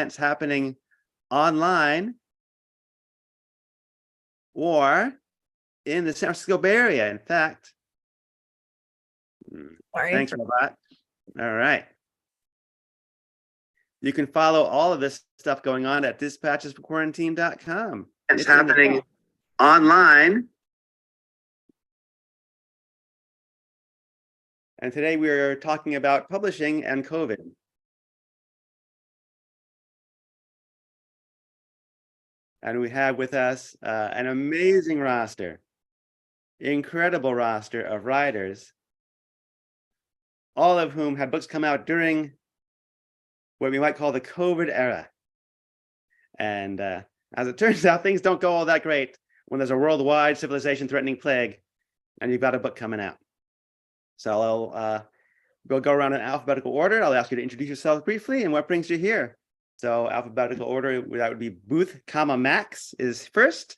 events happening online or in the San Francisco Bay Area. In fact, thanks, Robot. All right. You can follow all of this stuff going on at dispatchesforquarantine.com. It's happening online. And today we are talking about publishing and COVID. And we have with us an amazing roster, incredible roster of writers, all of whom had books come out during what we might call the COVID era. And as it turns out, things don't go all that great when there's a worldwide civilization-threatening plague and you've got a book coming out. So we'll go around in alphabetical order. I'll ask you to introduce yourself briefly and what brings you here. So alphabetical order, that would be Booth, Max is first.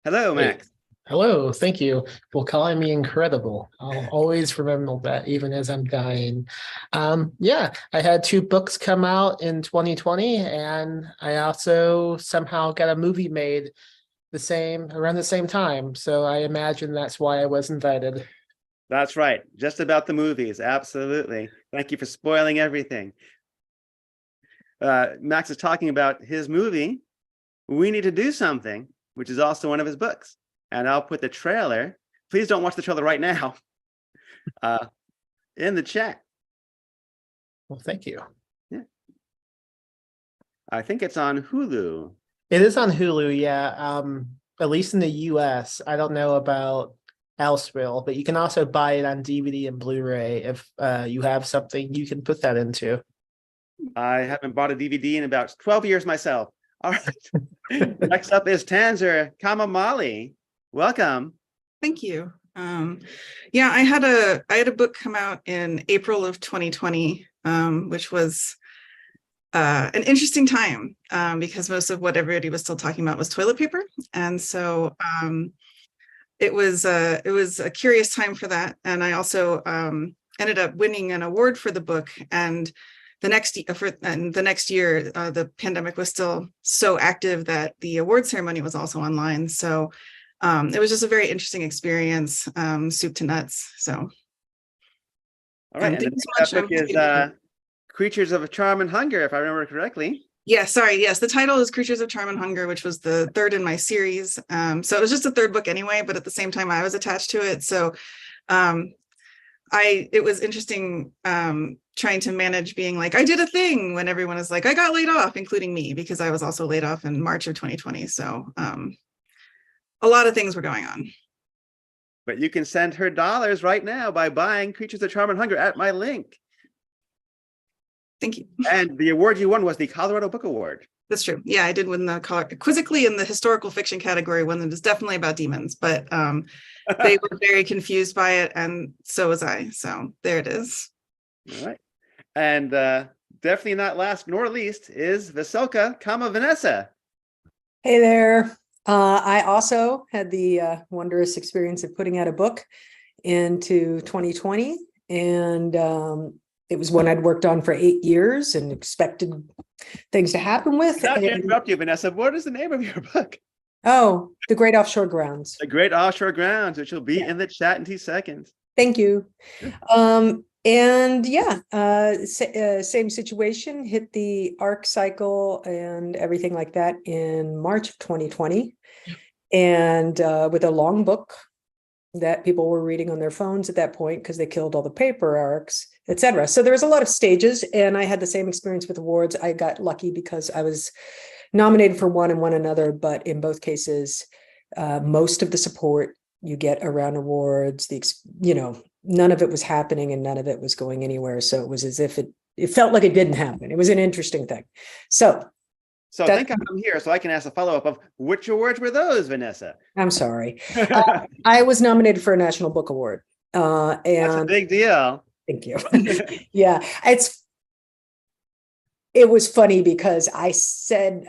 Hello, Max. Hey. Hello, thank you for calling me incredible. I'll always remember that even as I'm dying. Yeah, I had 2 books come out in 2020, and I also somehow got a movie made around the same time. So I imagine that's why I was invited. That's right. Just about the movies. Absolutely. Thank you for spoiling everything. Max is talking about his movie, We Need to Do Something, which is also one of his books. And I'll put the trailer. Please don't watch the trailer right now. In the chat. Well, thank you. Yeah. I think it's on Hulu. It is on Hulu, yeah. At least in the US. I don't know about elsewhere, but you can also buy it on DVD and Blu-ray if you have something you can put that into. I haven't bought a DVD in about 12 years myself. All right. Next up is Tanzer Kamamali. Welcome. Thank you. Yeah, I had a book come out in April of 2020, which was an interesting time because most of what everybody was still talking about was toilet paper, and so it was a curious time for that. And I also ended up winning an award for the book, and the next year, the pandemic was still so active that the award ceremony was also online. So it was just a very interesting experience, soup to nuts. So, all right. And the book is Creatures of Charm and Hunger, if I remember correctly. Yeah, sorry. Yes, the title is Creatures of Charm and Hunger, which was the 3rd in my series. So it was just a 3rd book anyway, but at the same time, I was attached to it. So it was interesting trying to manage being like, I did a thing when everyone is like, I got laid off, including me, because I was also laid off in March of 2020. So a lot of things were going on. But you can send her dollars right now by buying Creatures of Charm and Hunger at my link. Thank you. And the award you won was the Colorado Book Award. That's true. Yeah, I did win the quizzically in the historical fiction category, one that is definitely about demons, but they were very confused by it, and so was I. So there it is. All right. And definitely not last nor least is Veselka, Vanessa. Hey there. I also had the wondrous experience of putting out a book into 2020, and it was one I'd worked on for 8 years and expected things to happen with. Not to interrupt you, Vanessa, what is the name of your book? Oh, The Great Offshore Grounds. The Great Offshore Grounds, which will be in the chat in 2 seconds. Thank you. And yeah, same situation, hit the ARC cycle and everything like that in March of 2020. And with a long book that people were reading on their phones at that point because they killed all the paper ARCs, etc. So there was a lot of stages, and I had the same experience with awards. I got lucky because I was nominated for one and one another, but in both cases, most of the support you get around awards, none of it was happening and none of it was going anywhere. So it was as if it felt like it didn't happen. It was an interesting thing. So I think I'm here so I can ask a follow-up of which awards were those, Vanessa? I'm sorry. I was nominated for a National Book Award. And that's a big deal. Thank you. Yeah, it was funny because I said,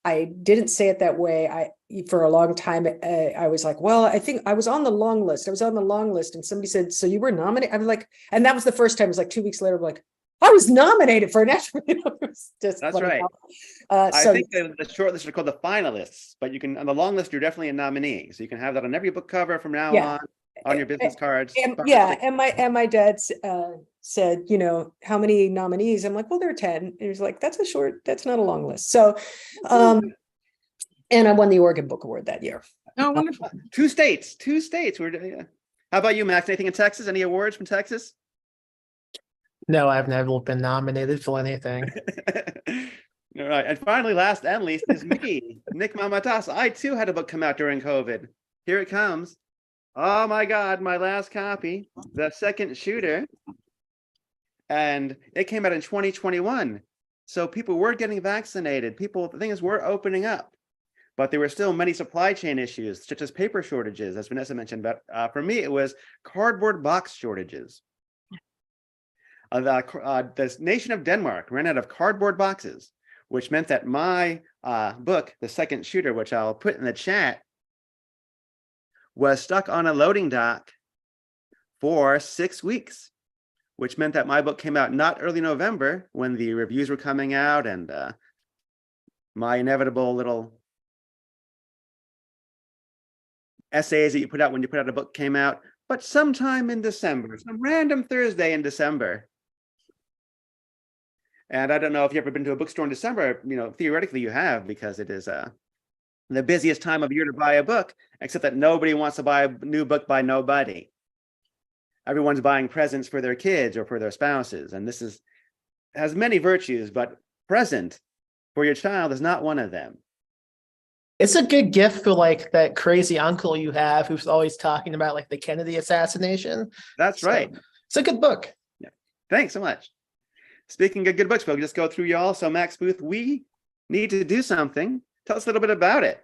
I didn't say it that way. For a long time, I was like, well, I think I was on the long list. And somebody said, so you were nominated? I was like, and that was the first time. It was like 2 weeks later, I'm like, I was nominated for an National. It was just That's funny right. how- I so think the short list are called the finalists, but you can, on the long list, you're definitely a nominee. So you can have that on every book cover from now Yeah. on your business cards. yeah, and my dad said, you know, how many nominees? I'm like, well, there are 10. And he was like, that's not a long list. So, and I won the Oregon Book Award that year. Oh, wonderful. Two states. Yeah. How about you, Max? Anything in Texas? Any awards from Texas? No, I've never been nominated for anything. All right. And finally, last and least is me, Nick Mamatas. I too had a book come out during COVID. Here it comes. Oh my God, my last copy, The Second Shooter. And it came out in 2021. So people were getting vaccinated. The thing is, we're opening up. But there were still many supply chain issues, such as paper shortages, as Vanessa mentioned. But for me, it was cardboard box shortages. The nation of Denmark ran out of cardboard boxes, which meant that my book, The Second Shooter, which I'll put in the chat, was stuck on a loading dock for 6 weeks, which meant that my book came out not early November when the reviews were coming out and my inevitable little essays that you put out when you put out a book came out, but sometime in December, some random Thursday in December. And I don't know if you've ever been to a bookstore in December. You know, theoretically you have, because it is the busiest time of year to buy a book, except that nobody wants to buy a new book by nobody. Everyone's buying presents for their kids or for their spouses. And this has many virtues, but present for your child is not one of them. It's a good gift for like that crazy uncle you have who's always talking about like the Kennedy assassination. That's So, right. it's a good book. Yeah. Thanks so much. Speaking of good books, we'll just go through y'all. So Max Booth, we need to do something. Tell us a little bit about it.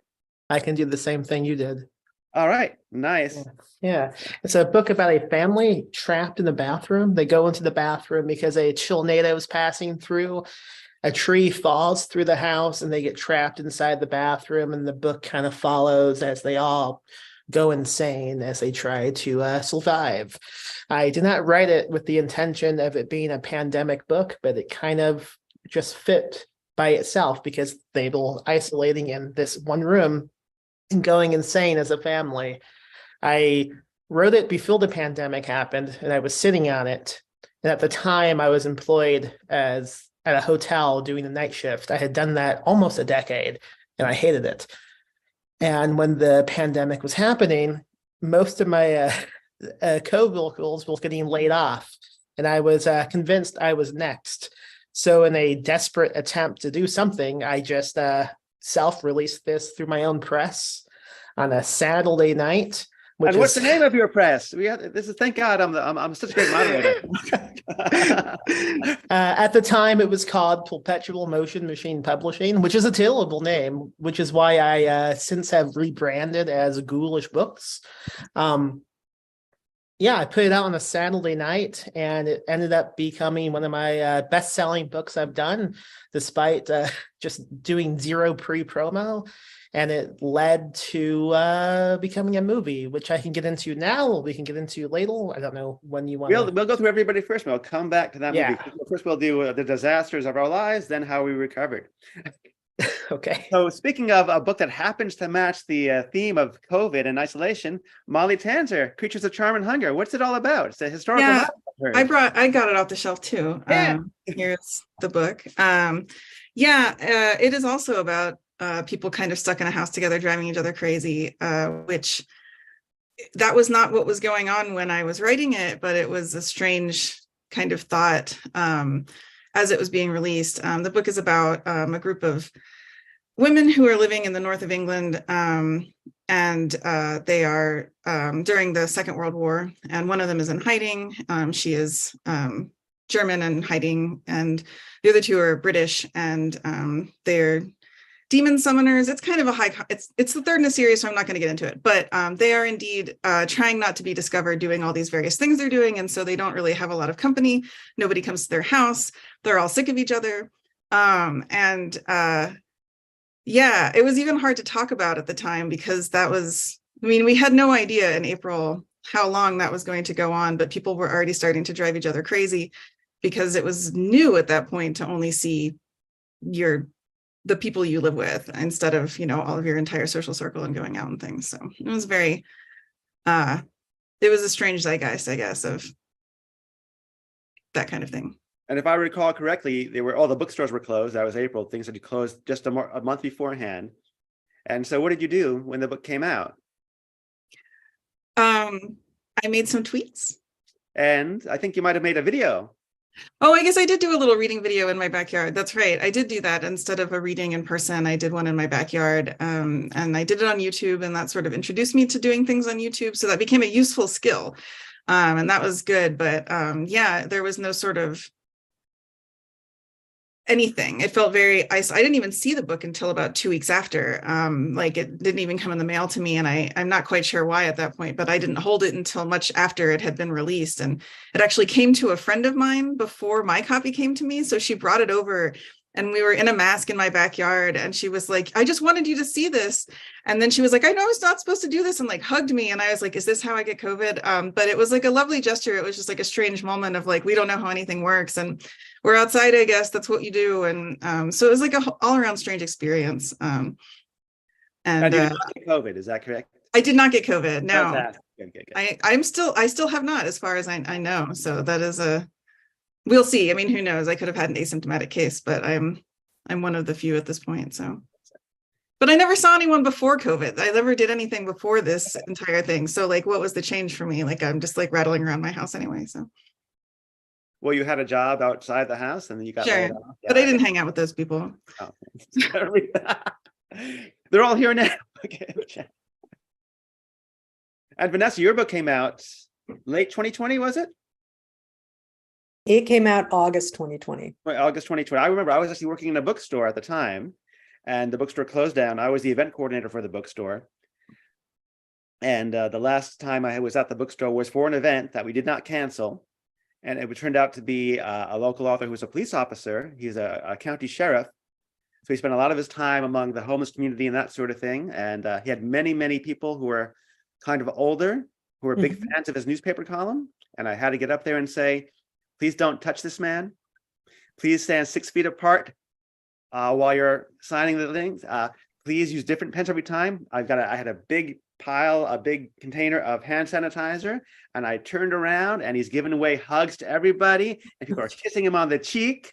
I can do the same thing you did. All right. Nice. Yeah. It's a book about a family trapped in the bathroom. They go into the bathroom because a tornado is passing through. A tree falls through the house and they get trapped inside the bathroom. And the book kind of follows as they all go insane as they try to survive. I did not write it with the intention of it being a pandemic book, but it kind of just fit by itself because they were isolating in this one room and going insane as a family. I wrote it before the pandemic happened and I was sitting on it. And at the time I was employed at a hotel doing the night shift. I had done that almost a decade and I hated it. And when the pandemic was happening, most of my co-workers were getting laid off. And I was convinced I was next. So in a desperate attempt to do something, I just self-released this through my own press on a Saturday night. And what's the name of your press? Thank God I'm such a great moderator. At the time, it was called Perpetual Motion Machine Publishing, which is a terrible name, which is why I since have rebranded as Ghoulish Books. Yeah, I put it out on a Saturday night, and it ended up becoming one of my best-selling books I've done, despite just doing zero pre-promo. And it led to becoming a movie, which I can get into now, or we can get into later. I don't know when you want We'll go through everybody first. We'll come back to that Yeah. movie. First, we'll do the disasters of our lives, then how we recovered. Okay. So speaking of a book that happens to match the theme of COVID and isolation, Molly Tanzer, Creatures of Charm and Hunger. What's it all about? It's a historical Yeah, novel. I got it off the shelf too. Yeah. Here's the book. It is also about people kind of stuck in a house together, driving each other crazy, which that was not what was going on when I was writing it, but it was a strange kind of thought as it was being released. The book is about a group of women who are living in the north of England, and they are during the Second World War, and one of them is in hiding. She is German and hiding, and the other two are British, and they're demon summoners. It's kind of it's the third in a series, so I'm not going to get into it, but they are indeed trying not to be discovered doing all these various things they're doing, and so they don't really have a lot of company. Nobody comes to their house. They're all sick of each other, yeah, it was even hard to talk about at the time because we had no idea in April how long that was going to go on, but people were already starting to drive each other crazy. because it was new at that point to only see the people you live with instead of, all of your entire social circle and going out and things. So it was very, it was a strange zeitgeist, I guess, of that kind of thing. And if I recall correctly, all the bookstores were closed. That was April. Things had closed just a month beforehand. And so what did you do when the book came out? I made some tweets. And I think you might have made a video. Oh, I guess I did do a little reading video in my backyard. That's right. I did do that instead of a reading in person. I did one in my backyard, and I did it on YouTube, and that sort of introduced me to doing things on YouTube. So that became a useful skill, and that was good. But yeah, there was no sort of anything. It felt very I didn't even see the book until about 2 weeks after. Like it didn't even come in the mail to me, and I'm not quite sure why at that point, but I didn't hold it until much after it had been released. And it actually came to a friend of mine before my copy came to me. So she brought it over, and we were in a mask in my backyard, and she was like, I just wanted you to see this. And then she was like, I know I was not supposed to do this, and like hugged me. And I was like, is this how I get COVID? But it was like a lovely gesture. It was just like a strange moment of like, we don't know how anything works, and we're outside, I guess that's what you do. And so it was like a all around strange experience. And Now, you did not get COVID, is that correct? I did not get COVID. No, Fantastic. Good. I still have not, as far as I know. So that is we'll see. I mean, who knows? I could have had an asymptomatic case, but I'm one of the few at this point. So, but I never saw anyone before COVID. I never did anything before this entire thing. So like, what was the change for me? Like, I'm just like rattling around my house anyway. So. Well, you had a job outside the house, and then you got Sure, laid off. but I didn't hang out with those people. Oh. They're all here now. Okay. And Vanessa, your book came out late 2020, was it? It came out August 2020. August 2020. I remember I was actually working in a bookstore at the time, and the bookstore closed down. I was the event coordinator for the bookstore. And the last time I was at the bookstore was for an event that we did not cancel. And it turned out to be a local author who was a police officer. He's a county sheriff. So he spent a lot of his time among the homeless community and that sort of thing. And he had many, many people who were kind of older, who were big fans of his newspaper column. And I had to get up there and say, please don't touch this man. Please stand 6 feet apart while you're signing the things. Please use different pens every time. I had a big container of hand sanitizer, and I turned around and he's giving away hugs to everybody, and people are kissing him on the cheek,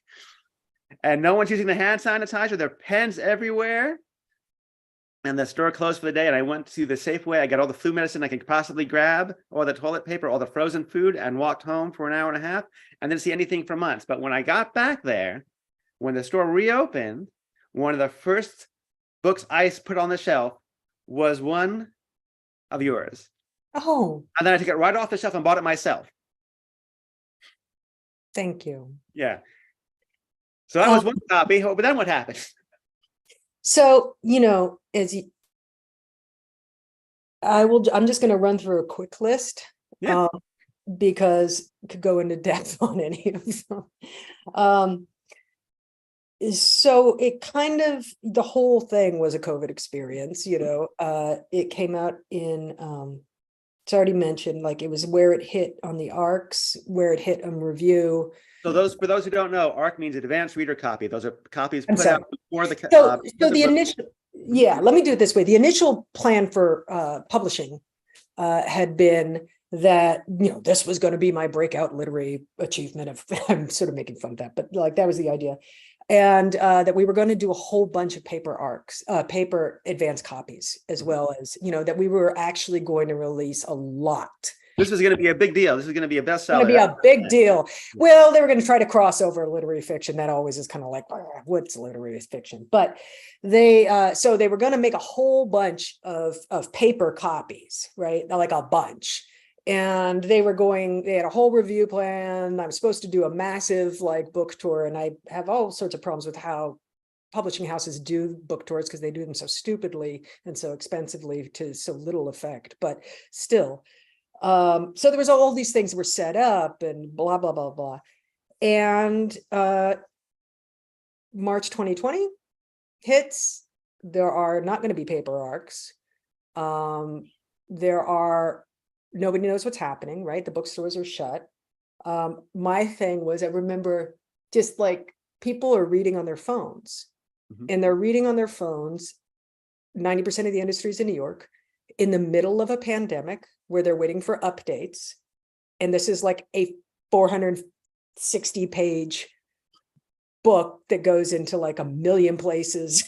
and no one's using the hand sanitizer. There are pens everywhere. And the store closed for the day, and I went to the Safeway. I got all the flu medicine I could possibly grab, all the toilet paper, all the frozen food, and walked home for an hour and a half, and didn't see anything for months. But when I got back there, when the store reopened, one of the first books I put on the shelf was one of yours. Oh, And then I took it right off the shelf and bought it myself. thank you. Yeah. So that was one copy. But then what happened? So, I'm just going to run through a quick list. Yeah. Because it could go into depth on any of them. So it kind of, the whole thing was a COVID experience, it came out in, it's already mentioned, like it was where it hit on the ARCs, where it hit on review. So for those who don't know, ARC means advanced reader copy. Those are copies I'm put sorry. out before the. So the initial, let me do it this way. The initial plan for publishing had been that, this was going to be my breakout literary achievement of, I'm sort of making fun of that, but like that was the idea. And that we were going to do a whole bunch of paper ARCs, paper advanced copies, as well as, that we were actually going to release a lot. This was going to be a big deal. This is going to be a bestseller. Going to be a big deal. Well, they were going to try to cross over literary fiction. That always is kind of like, what's literary fiction? But so they were going to make a whole bunch of paper copies, right? Like a bunch. And they had a whole review plan. I was supposed to do a massive book tour, and I have all sorts of problems with how publishing houses do book tours because they do them so stupidly and so expensively to so little effect, but still. So there was all these things that were set up and blah, blah, blah, blah. And March 2020 hits. There are not going to be paper ARCs. Nobody knows what's happening, right? The bookstores are shut. My thing was, I remember just like people are reading on their phones, Mhm. and they're reading on their phones. 90% of the industry is in New York, in the middle of a pandemic where they're waiting for updates. And this is like a 460-page book that goes into like a million places.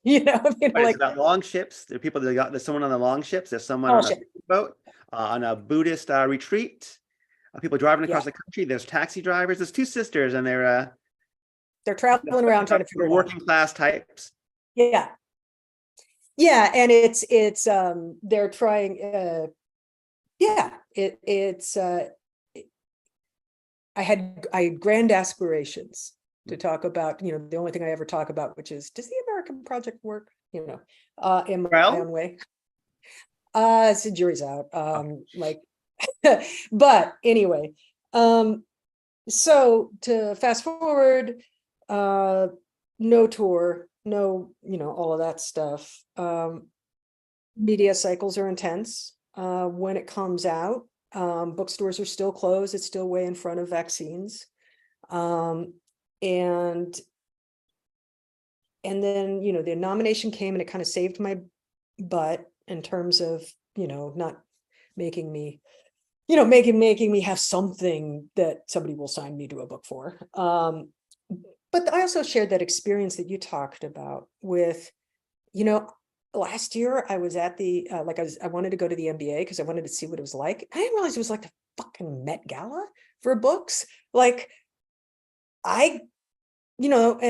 What is Like, it about long ships? There are people that got, there's someone on the long ships, there's someone Oh, on a ship. boat, on a Buddhist retreat, people driving across Yeah. the country. There's taxi drivers. There's two sisters, and they're Traveling around trying to figure it out. working class types. Yeah. Yeah, and it's they're trying yeah, it's I had grand aspirations to talk about, the only thing I ever talk about, which is, does the American project work? In my Well? own way. It's the jury's out. Like, but anyway, so to fast forward, no tour, no, all of that stuff. Media cycles are intense. When it comes out, bookstores are still closed. It's still way in front of vaccines. And then, the nomination came and it kind of saved my butt in terms of, not making me, making me have something that somebody will sign me to a book for. But I also shared that experience that you talked about with, last year I was at the, I wanted to go to the NBA because I wanted to see what it was like. I didn't realize it was like the fucking Met Gala for books. Like and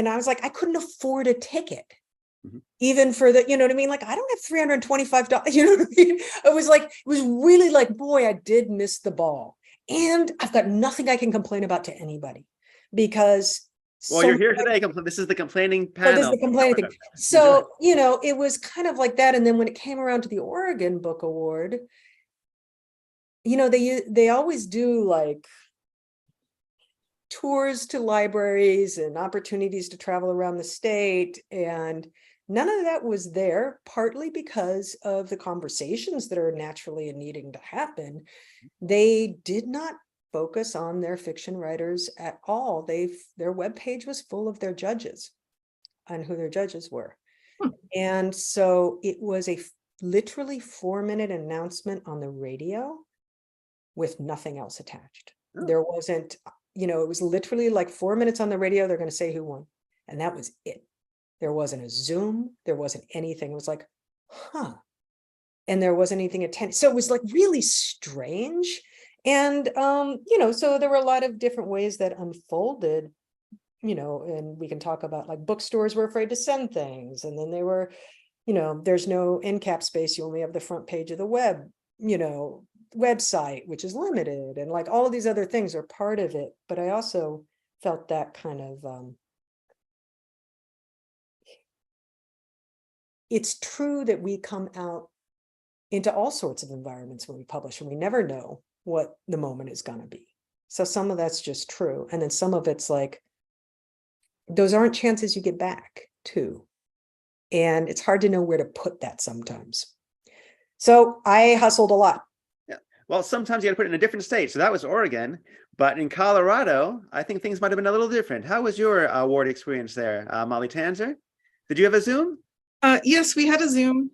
I was like, I couldn't afford a ticket. Mhm. Even for the, you know what I mean? Like, I don't have $325, you know what I mean? It was really like, boy, I did miss the ball. And I've got nothing I can complain about to anybody because Well, you're here today. This is the complaining so this is panel. the complaining thing. So, it was kind of like that. And then when it came around to the Oregon Book Award, they always do like tours to libraries and opportunities to travel around the state. And none of that was there, partly because of the conversations that are naturally needing to happen. They did not focus on their fiction writers at all. Their webpage was full of their judges and who their judges were. And so it was a literally 4-minute announcement on the radio with nothing else attached. Oh. There wasn't, it was literally like 4 minutes on the radio. They're going to say who won. And that was it. There wasn't a Zoom. There wasn't anything. It was like, huh. And there wasn't anything attended. So it was like really strange. And, so there were a lot of different ways that unfolded, and we can talk about like bookstores were afraid to send things. And then they were, there's no end cap space. You only have the front page of the website, which is limited. And like all of these other things are part of it. But I also felt that kind of, it's true that we come out into all sorts of environments when we publish, and we never know what the moment is going to be. So some of that's just true. And then some of it's like, those aren't chances you get back too. And it's hard to know where to put that sometimes. So I hustled a lot. Yeah. Well, sometimes you got to put it in a different state. So that was Oregon, but in Colorado, I think things might have been a little different. How was your award experience there, Molly Tanzer? Did you have a Zoom? Yes, we had a Zoom.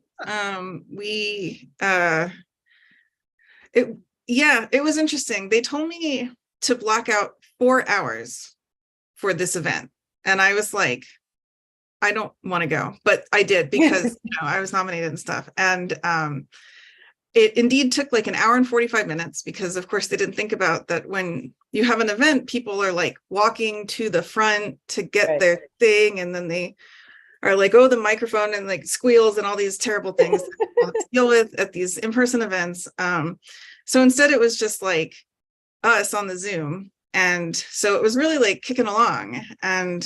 It was interesting. They told me to block out 4 hours for this event. And I was like, I don't want to go, but I did because I was nominated and stuff. And it indeed took like 1 hour and 45 minutes because of course they didn't think about that when you have an event, people are like walking to the front to get their thing. And then they are like, oh, the microphone and like squeals and all these terrible things that people have to deal with at these in-person events. So instead it was just like us on the Zoom. And so it was really like kicking along. And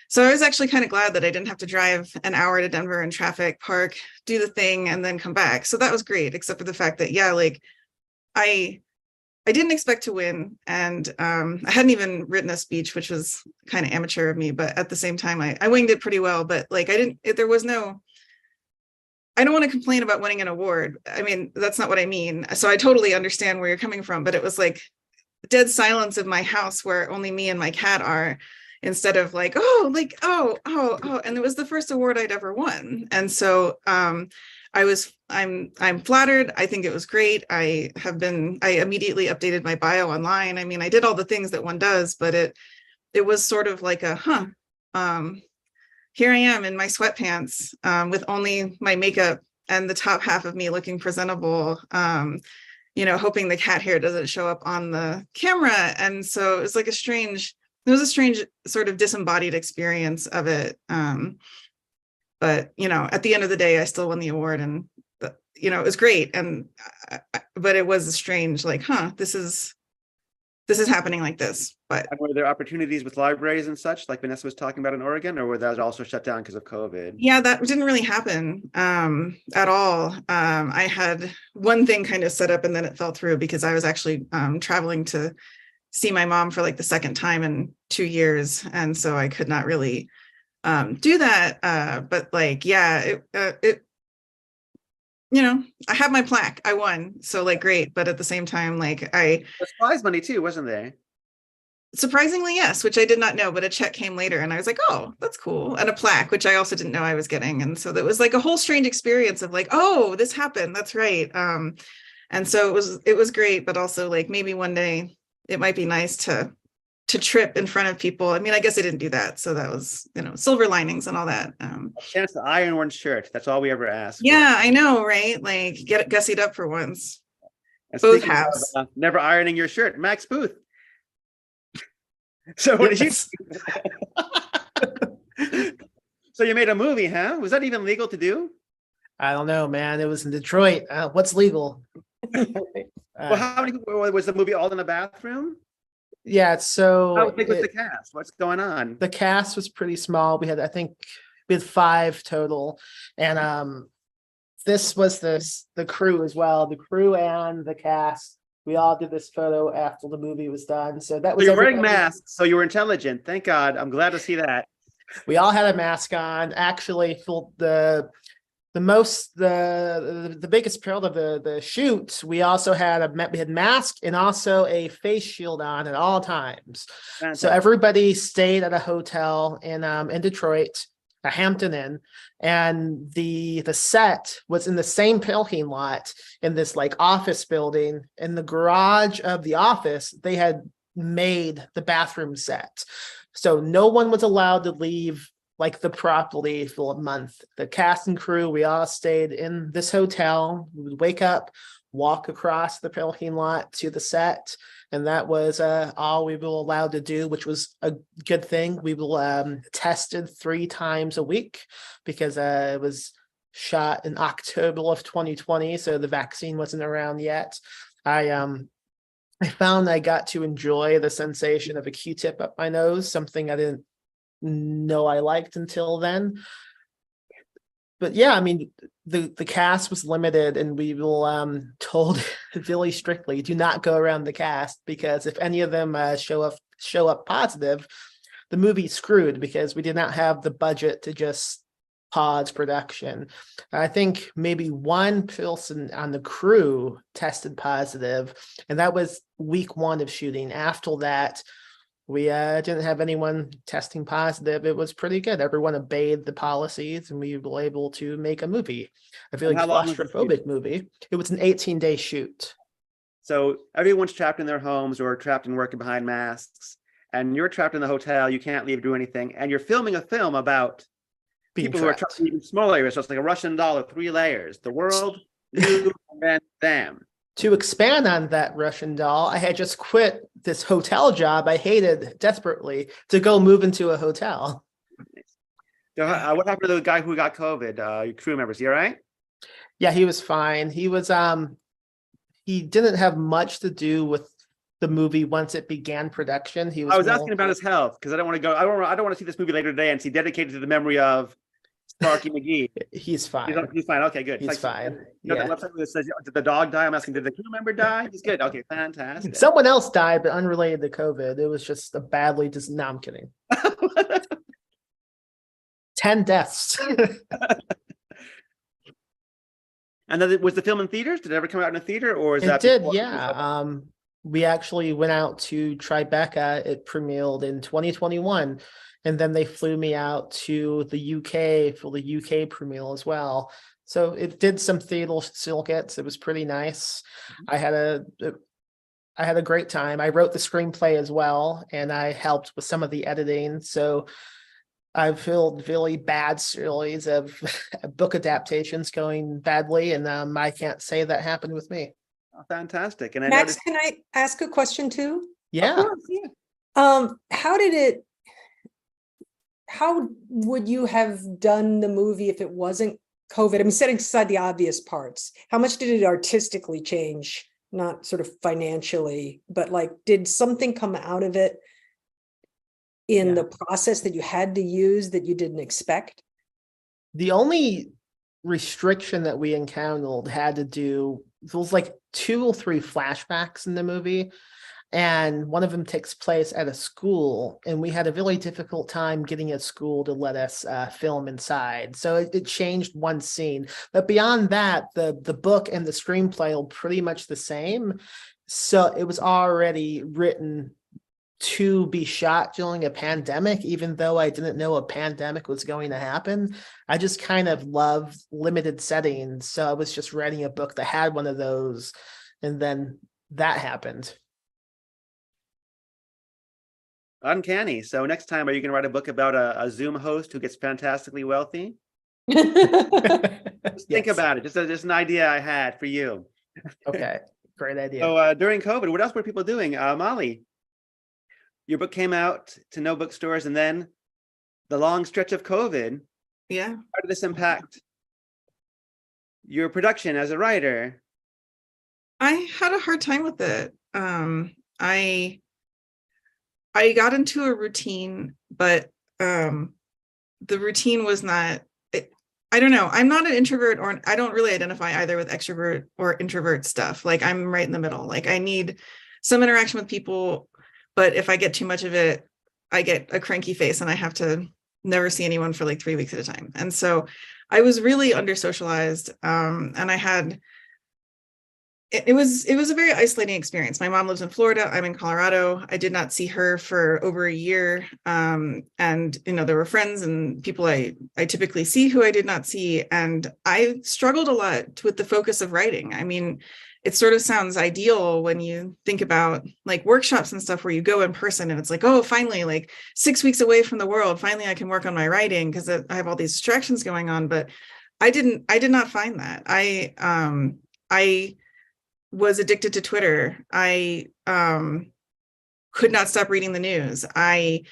so I was actually kind of glad that I didn't have to drive 1 hour to Denver in traffic, park, do the thing, and then come back. So that was great, except for the fact that, I didn't expect to win. And I hadn't even written a speech, which was kind of amateur of me, but at the same time, I winged it pretty well. But like, I don't want to complain about winning an award. I mean, that's not what I mean. So I totally understand where you're coming from, but it was like, dead silence of my house where only me and my cat are, instead of like, oh, and it was the first award I'd ever won. And so I'm flattered. I think it was great. I immediately updated my bio online. I mean, I did all the things that one does, but it was sort of like a, here I am in my sweatpants, with only my makeup and the top half of me looking presentable, hoping the cat hair doesn't show up on the camera. And so it was like a strange sort of disembodied experience of it. But, at the end of the day, I still won the award, and, it was great. And, but it was a strange, like, this is happening like this. But And were there opportunities with libraries and such, like Vanessa was talking about in Oregon, or were those also shut down because of COVID? yeah, that didn't really happen at all. I had one thing kind of set up and then it fell through because I was actually traveling to see my mom for like the second time in 2 years. And so I could not really do that. But like, yeah, I have my plaque. I won. So like, great. But at the same time, like There's prize money too, wasn't there? surprisingly, yes, which I did not know, but a check came later and I was like, oh, that's cool. And a plaque, which I also didn't know I was getting. And so that was like a whole strange experience of like, oh, this happened. That's right. And so it was great, but also like maybe one day it might be nice to trip in front of people. I mean, I guess I didn't do that. So that was, silver linings and all that. A chance to iron one shirt. That's all we ever ask. Yeah, I know, right? Like get it gussied up for once. And Both speaking of, halves. never ironing your shirt, Max Booth. So what did you? So you made a movie, huh? Was that even legal to do? I don't know, man. It was in Detroit. What's legal? Well, how many people was the movie all in a bathroom? Yeah, so How big was the cast? What's going on? the cast was pretty small. We had 5 total, and this was the crew as well. The crew and the cast. We all did this photo after the movie was done. So that So was you're wearing everybody. masks, so you were intelligent. Thank God. I'm glad to see that. We all had a mask on. Actually, for the biggest part of the shoot, we also had we had mask and also a face shield on at all times. So Fantastic. everybody stayed at a hotel in Detroit, a Hampton Inn, and the set was in the same parking lot in this like office building. In the garage of the office, they had made the bathroom set, so no one was allowed to leave like the property for a month. The cast and crew, we all stayed in this hotel. We would wake up, walk across the parking lot to the set, and that was all we were allowed to do, which was a good thing. We were tested 3 times a week because it was shot in October of 2020, so the vaccine wasn't around yet. I found I got to enjoy the sensation of a Q-tip up my nose, something I didn't know I liked until then. But yeah, I mean, the cast was limited, and we will told really strictly, do not go around the cast, because if any of them show up positive, the movie's screwed, because we did not have the budget to just pause production. I think maybe one person on the crew tested positive, and that was week 1 of shooting. After that, we didn't have anyone testing positive. It was pretty good. Everyone obeyed the policies, and we were able to make a movie, a really And how long was the shoot? claustrophobic movie. It was an 18-day shoot. So everyone's trapped in their homes or trapped and working behind masks, and you're trapped in the hotel. You can't leave, do anything, and you're filming a film about Being people who are trapped. trapped in even smaller areas. So it's like a Russian doll of 3 layers: the world, you, and then them. To expand on that Russian doll, I had just quit this hotel job I hated desperately to go move into a hotel. So, what happened to the guy who got COVID? Your crew members, you all right? Yeah, he was fine. He was he didn't have much to do with the movie once it began production. He was I was more- asking about his health because I don't want to go. I don't want to see this movie later today and see dedicated to the memory of Sparky McGee. He's fine. He's fine. Okay, good. He's Like, fine. You know Yeah. that website that says, did the dog die? I'm asking, did the crew member die? He's good. Okay, fantastic. Someone else died, but unrelated to COVID. It was just a badly just no, I'm kidding. 10 deaths. And then was the film in theaters? Did it ever come out in a theater, or is It that did, before- yeah. we actually went out to Tribeca. It premiered in 2021. And then they flew me out to the UK for the UK premiere as well. So it did some theater circuits. It was pretty nice. I had a great time. I wrote the screenplay as well, and I helped with some of the editing. So I've felt really bad stories of book adaptations going badly, and I can't say that happened with me. Oh, fantastic. And I Max, noticed, can I ask a question too? Yeah. How would you have done the movie if it wasn't COVID? I mean, setting aside the obvious parts, how much did it artistically change? Not sort of financially, but like, did something come out of it in Yeah. the process that you had to use that you didn't expect? The only restriction that we encountered had to do, there was like 2 or 3 flashbacks in the movie, and one of them takes place at a school, and we had a really difficult time getting a school to let us film inside. So it changed one scene, but beyond that, the book and the screenplay are pretty much the same. So it was already written to be shot during a pandemic, even though I didn't know a pandemic was going to happen. I just kind of love limited settings. So I was just writing a book that had one of those, and then that happened. uncanny. So next time, are you going to write a book about a Zoom host who gets fantastically wealthy? Just think Yes. about it. Just an idea I had for you. Okay, great idea. So during COVID, what else were people doing? Molly, your book came out to no bookstores, and then the long stretch of COVID. Yeah. How did this impact your production as a writer? I had a hard time with it. I got into a routine, but the routine was not, I don't know. I'm not an introvert, or I don't really identify either with extrovert or introvert stuff. Like, I'm right in the middle. Like, I need some interaction with people, but if I get too much of it, I get a cranky face and I have to never see anyone for like 3 weeks at a time. And so I was really under socialized. And I had, it was a very isolating experience. My mom lives in Florida. I'm in Colorado. I did not see her for over a year. And, you know, there were friends and people I typically see who I did not see. And I struggled a lot with the focus of writing. I mean, it sort of sounds ideal when you think about like workshops and stuff where you go in person and it's like, oh, finally, like 6 weeks away from the world, finally I can work on my writing because I have all these distractions going on. But I did not find that. I was addicted to Twitter. I could not stop reading the news. I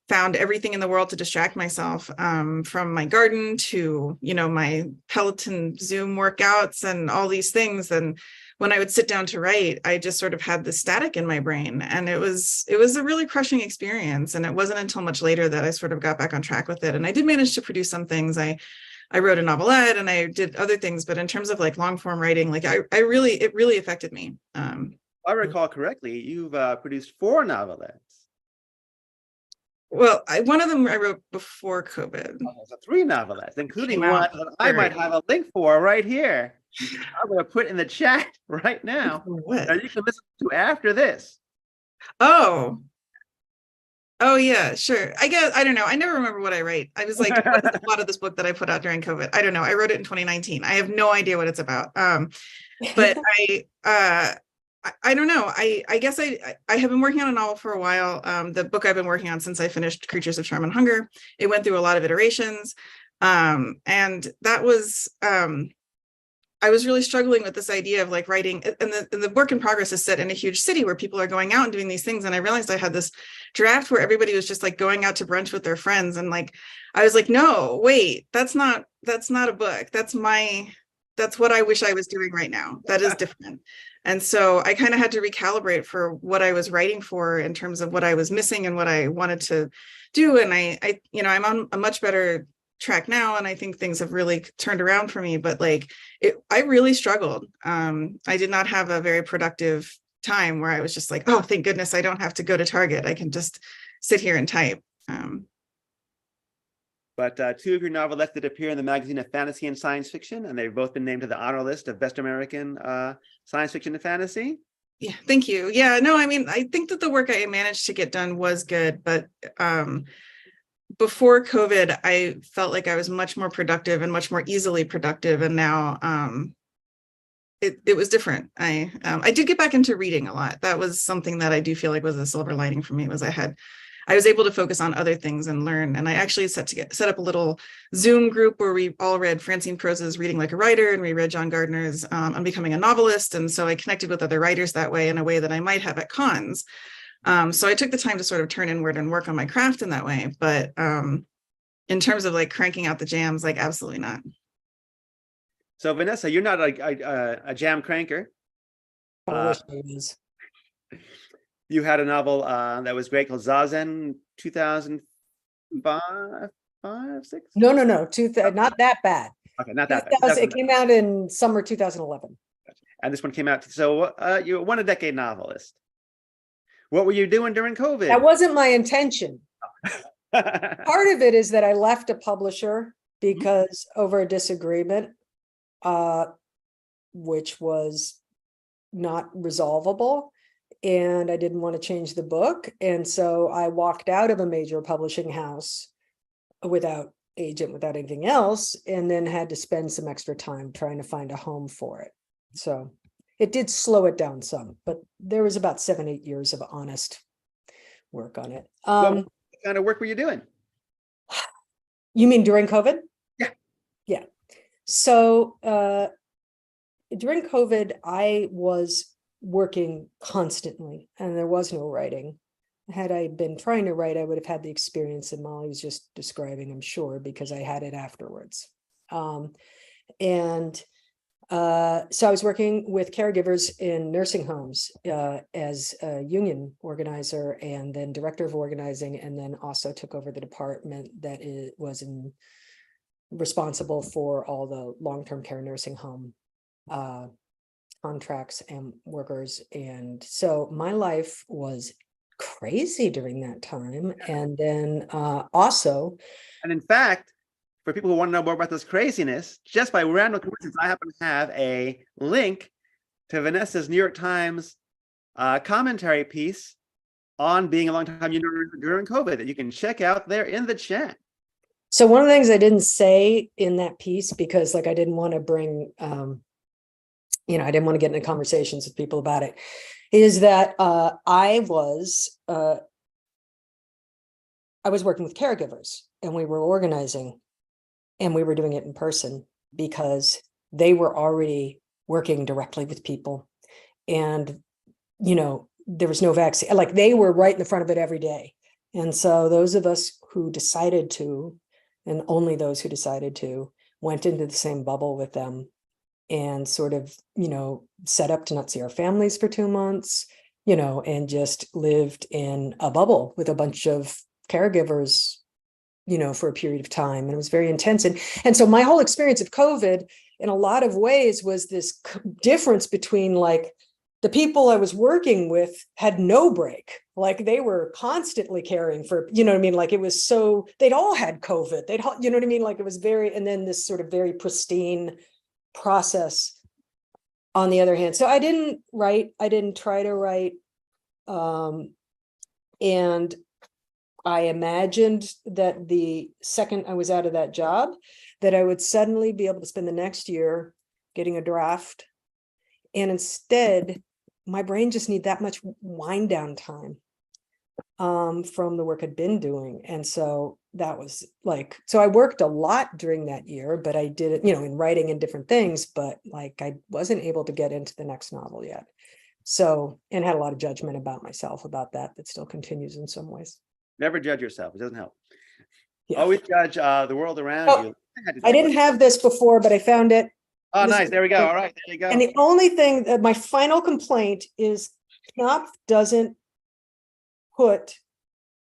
found everything in the world to distract myself, from my garden to, you know, my Peloton Zoom workouts and all these things. And when I would sit down to write, I just sort of had this static in my brain, and it was a really crushing experience. And it wasn't until much later that I sort of got back on track with it. And I did manage to produce some things. I wrote a novelette and I did other things, but in terms of like long form writing, like it really affected me. If I recall correctly, you've produced 4 novelettes. Well, one of them I wrote before COVID. So 3 novelettes, including Came one out that I might have a link for right here. I'm going to put in the chat right now. What? That you can listen to after this. Oh yeah, sure. I guess, I don't know. I never remember what I write. I was like, what is the plot of this book that I put out during COVID? I don't know. I wrote it in 2019. I have no idea what it's about. But I don't know. I guess I have been working on a novel for a while. The book I've been working on since I finished Creatures of Charm and Hunger. It went through a lot of iterations. And that was, I was really struggling with this idea of like writing, and the work in progress is set in a huge city where people are going out and doing these things. And I realized I had this draft where everybody was just like going out to brunch with their friends. And like, I was like, no, wait, that's not a book. That's what I wish I was doing right now. That is different. And so I kind of had to recalibrate for what I was writing for in terms of what I was missing and what I wanted to do. And I you know, I'm on a much better track now, and I think things have really turned around for me. But like, I really struggled. I did not have a very productive time where I was just like, oh, thank goodness I don't have to go to Target. I can just sit here and type. But 2 of your novelettes did appear in the magazine of Fantasy and Science Fiction, and they've both been named to the honor list of Best American Science Fiction and Fantasy. Yeah, thank you. Yeah, no, I mean, I think that the work I managed to get done was good, but before COVID, I felt like I was much more productive and much more easily productive. And now it was different. I did get back into reading a lot. That was something that I do feel like was a silver lining for me, was I was able to focus on other things and learn. And I actually set up a little Zoom group where we all read Francine Prose's Reading Like a Writer, and we read John Gardner's I'm Becoming a Novelist. And so I connected with other writers that way, in a way that I might have at cons. So I took the time to sort of turn inward and work on my craft in that way. But in terms of like cranking out the jams, like absolutely not. So Vanessa, you're not a jam cranker. I wish I was. You had a novel that was great called Zazen, 2005, 6? No, not that bad. Okay, not that bad. 2000 It came out in summer 2011. And this one came out. So you're one a decade novelist. What were you doing during COVID? That wasn't my intention. Part of it is that I left a publisher because over a disagreement, which was not resolvable, and I didn't want to change the book. And so I walked out of a major publishing house without agent, without anything else, and then had to spend some extra time trying to find a home for it. So it did slow it down some, but there was about 7-8 years of honest work on it. What kind of work were you doing? You mean during COVID? Yeah. Yeah. So during COVID, I was working constantly and there was no writing. Had I been trying to write, I would have had the experience that Molly was just describing, I'm sure, because I had it afterwards. So I was working with caregivers in nursing homes as a union organizer and then director of organizing, and then also took over the department that was responsible for all the long-term care nursing home contracts and workers. And so my life was crazy during that time. And then also. And in fact, for people who want to know more about this craziness, just by random coincidence, I happen to have a link to Vanessa's New York Times commentary piece on being a long-time union during COVID that you can check out there in the chat. So one of the things I didn't say in that piece, because like I didn't want to bring, I didn't want to get into conversations with people about it, is that I was working with caregivers and we were organizing. And we were doing it in person because they were already working directly with people. And, there was no vaccine, like they were right in the front of it every day. And so those of us who decided to, and only those who decided to, went into the same bubble with them and sort of, set up to not see our families for 2 months, and just lived in a bubble with a bunch of caregivers, for a period of time. And it was very intense. And so my whole experience of COVID in a lot of ways was this difference between like the people I was working with had no break. Like they were constantly caring for, like it was so, they'd all had COVID. Like it was very, and then this sort of very pristine process on the other hand. So I didn't try to write. And I imagined that the second I was out of that job, that I would suddenly be able to spend the next year getting a draft. And instead, my brain just needed that much wind down time from the work I'd been doing. And so that was so I worked a lot during that year, but I did it, in writing and different things, but like I wasn't able to get into the next novel yet. So, and had a lot of judgment about myself about that still continues in some ways. Never judge yourself. It doesn't help. Yeah. Always judge the world around you. I didn't have this before, but I found it. Oh, nice. There we go. All right. There you go. And the only thing that my final complaint is Knopf doesn't put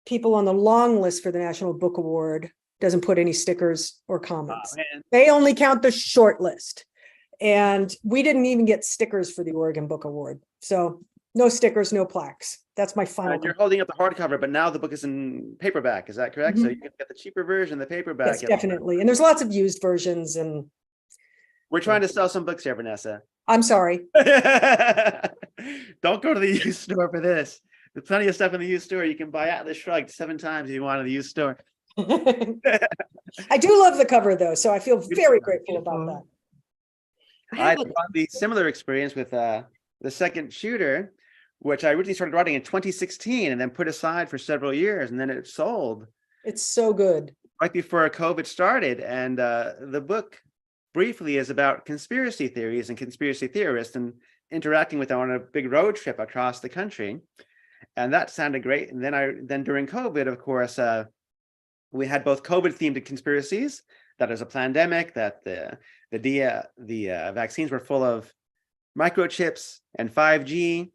people on the long list for the National Book Award, doesn't put any stickers or comments. Oh, they only count the short list. And we didn't even get stickers for the Oregon Book Award. So no stickers, no plaques. That's my final. And you're holding up the hardcover, but now the book is in paperback. Is that correct? So you can get the cheaper version, the paperback. Yes, definitely. And there's lots of used versions. And we're trying to sell some books here, Vanessa. I'm sorry. Don't go to the used store for this. There's plenty of stuff in the used store. You can buy Atlas Shrugged 7 times if you want in the used store. I do love the cover though, so I feel very grateful about that. I had the similar experience with the second shooter, which I originally started writing in 2016 and then put aside for several years, and then it sold It's so good. right before COVID started. And the book briefly is about conspiracy theories and conspiracy theorists and interacting with them on a big road trip across the country. And that sounded great. And then during COVID, of course, we had both COVID themed conspiracies, that is a pandemic, that the vaccines were full of microchips and 5G.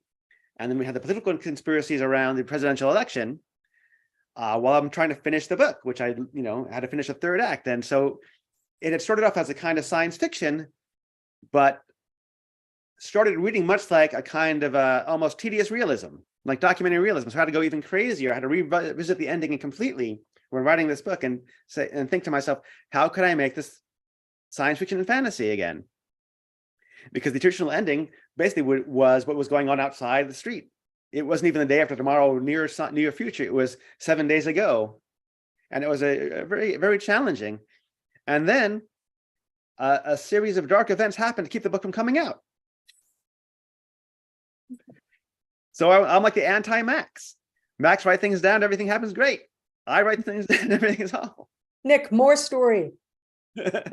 And then we had the political conspiracies around the presidential election while I'm trying to finish the book, which I, had to finish a third act. And so it had started off as a kind of science fiction, but started reading much like a kind of almost tedious realism, like documentary realism. So I had to go even crazier. I had to revisit the ending completely when writing this book and think to myself, how could I make this science fiction and fantasy again? Because the traditional ending basically was what was going on outside the street. It wasn't even the day after tomorrow, near future. It was 7 days ago. And it was a very, very challenging. And then a series of dark events happened to keep the book from coming out. So I'm like the anti-Max. Max writes things down, everything happens great. I write things down, everything is awful. Nick, more story.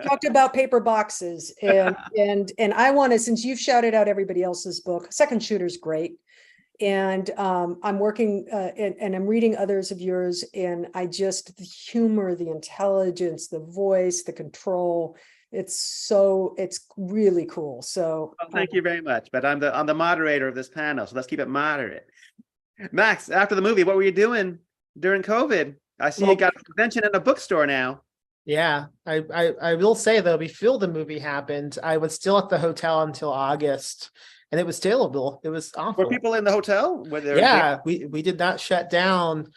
Talked about paper boxes and I want to, since you've shouted out everybody else's book, Second Shooter's great. And I'm working and I'm reading others of yours, and the humor, the intelligence, the voice, the control, it's really cool. So well, thank you very much. But I'm the moderator of this panel, so let's keep it moderate. Max, after the movie, what were you doing during COVID? I see you got a convention and a bookstore now. Yeah, I will say though, before the movie happened, I was still at the hotel until August, and it was terrible. It was awful. Were people in the hotel? Yeah, we did not shut down.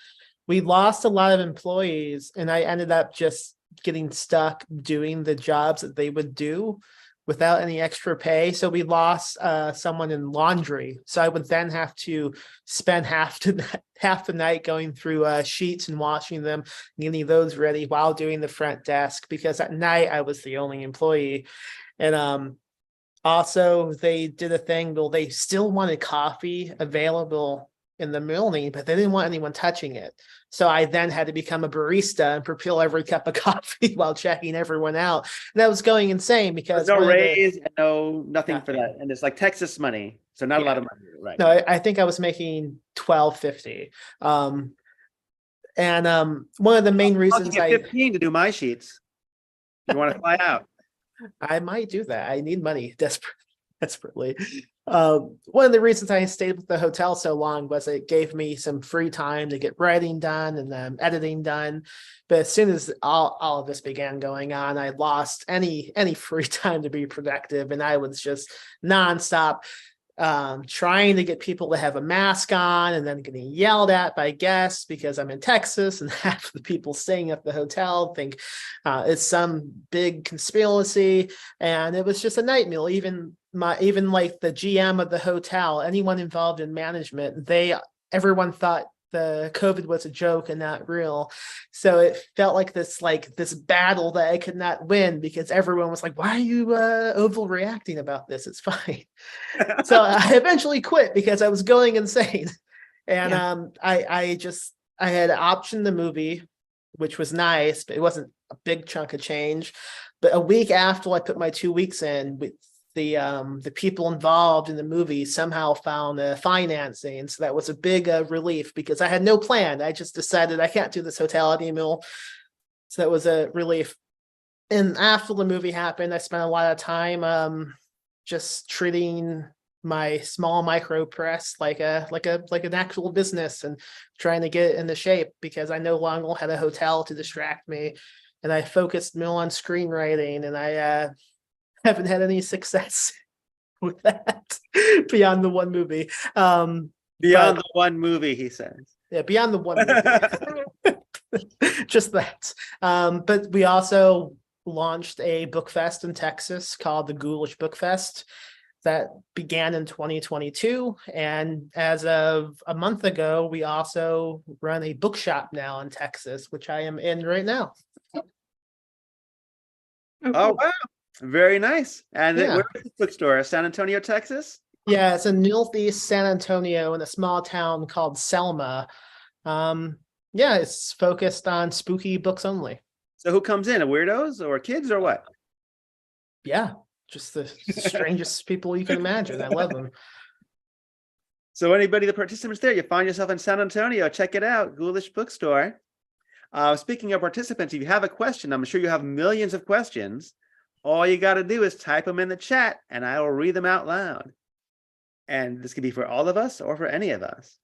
We lost a lot of employees, and I ended up just getting stuck doing the jobs that they would do without any extra pay. So we lost someone in laundry. So I would then have to spend half the night going through sheets and washing them, getting those ready while doing the front desk, because at night I was the only employee. And also they did a thing, well, they still wanted coffee available in the morning, but they didn't want anyone touching it. So I then had to become a barista and prepare every cup of coffee while checking everyone out. And that was going insane because there's no raise and nothing for that. And it's like Texas money. So not a lot of money, right? No, I think I was making $12.50. And one of the main reasons I get 15 to do my sheets. You want to fly out? I might do that. I need money desperately. One of the reasons I stayed with the hotel so long was it gave me some free time to get writing done and editing done. But as soon as all of this began going on, I lost any free time to be productive, and I was just nonstop trying to get people to have a mask on, and then getting yelled at by guests because I'm in Texas, and half the people staying at the hotel think it's some big conspiracy, and it was just a nightmare. Even like the GM of the hotel, anyone involved in management, everyone thought the COVID was a joke and not real. So it felt like this battle that I could not win, because everyone was like, why are you overreacting about this? It's fine. So I eventually quit because I was going insane. And I had optioned the movie, which was nice, but it wasn't a big chunk of change. But a week after I put my 2 weeks in, the people involved in the movie somehow found financing. So that was a big relief, because I had no plan. I just decided I can't do this hotel anymore. So that was a relief. And after the movie happened, I spent a lot of time just treating my small micro press like an actual business and trying to get it into shape, because I no longer had a hotel to distract me, and I focused more on screenwriting, and I haven't had any success with that beyond the one movie. Beyond the one movie, he says. Yeah, beyond the one movie. Just that. But we also launched a book fest in Texas called the Ghoulish Book Fest. that began in 2022. And as of a month ago, we also run a bookshop now in Texas, which I am in right now. Oh, cool. wow. Very nice. And Yeah. where is this bookstore? San Antonio, Texas? Yeah, it's in Northeast San Antonio in a small town called Selma. Yeah, it's focused on spooky books only. So who comes in? Weirdos or kids or what? Yeah, just the strangest people you can imagine. I love them. So anybody, the participants there, you find yourself in San Antonio, check it out, Ghoulish Bookstore. Speaking of participants, if you have a question, I'm sure you have millions of questions. All you got to do is type them in the chat and I will read them out loud. And this could be for all of us or for any of us.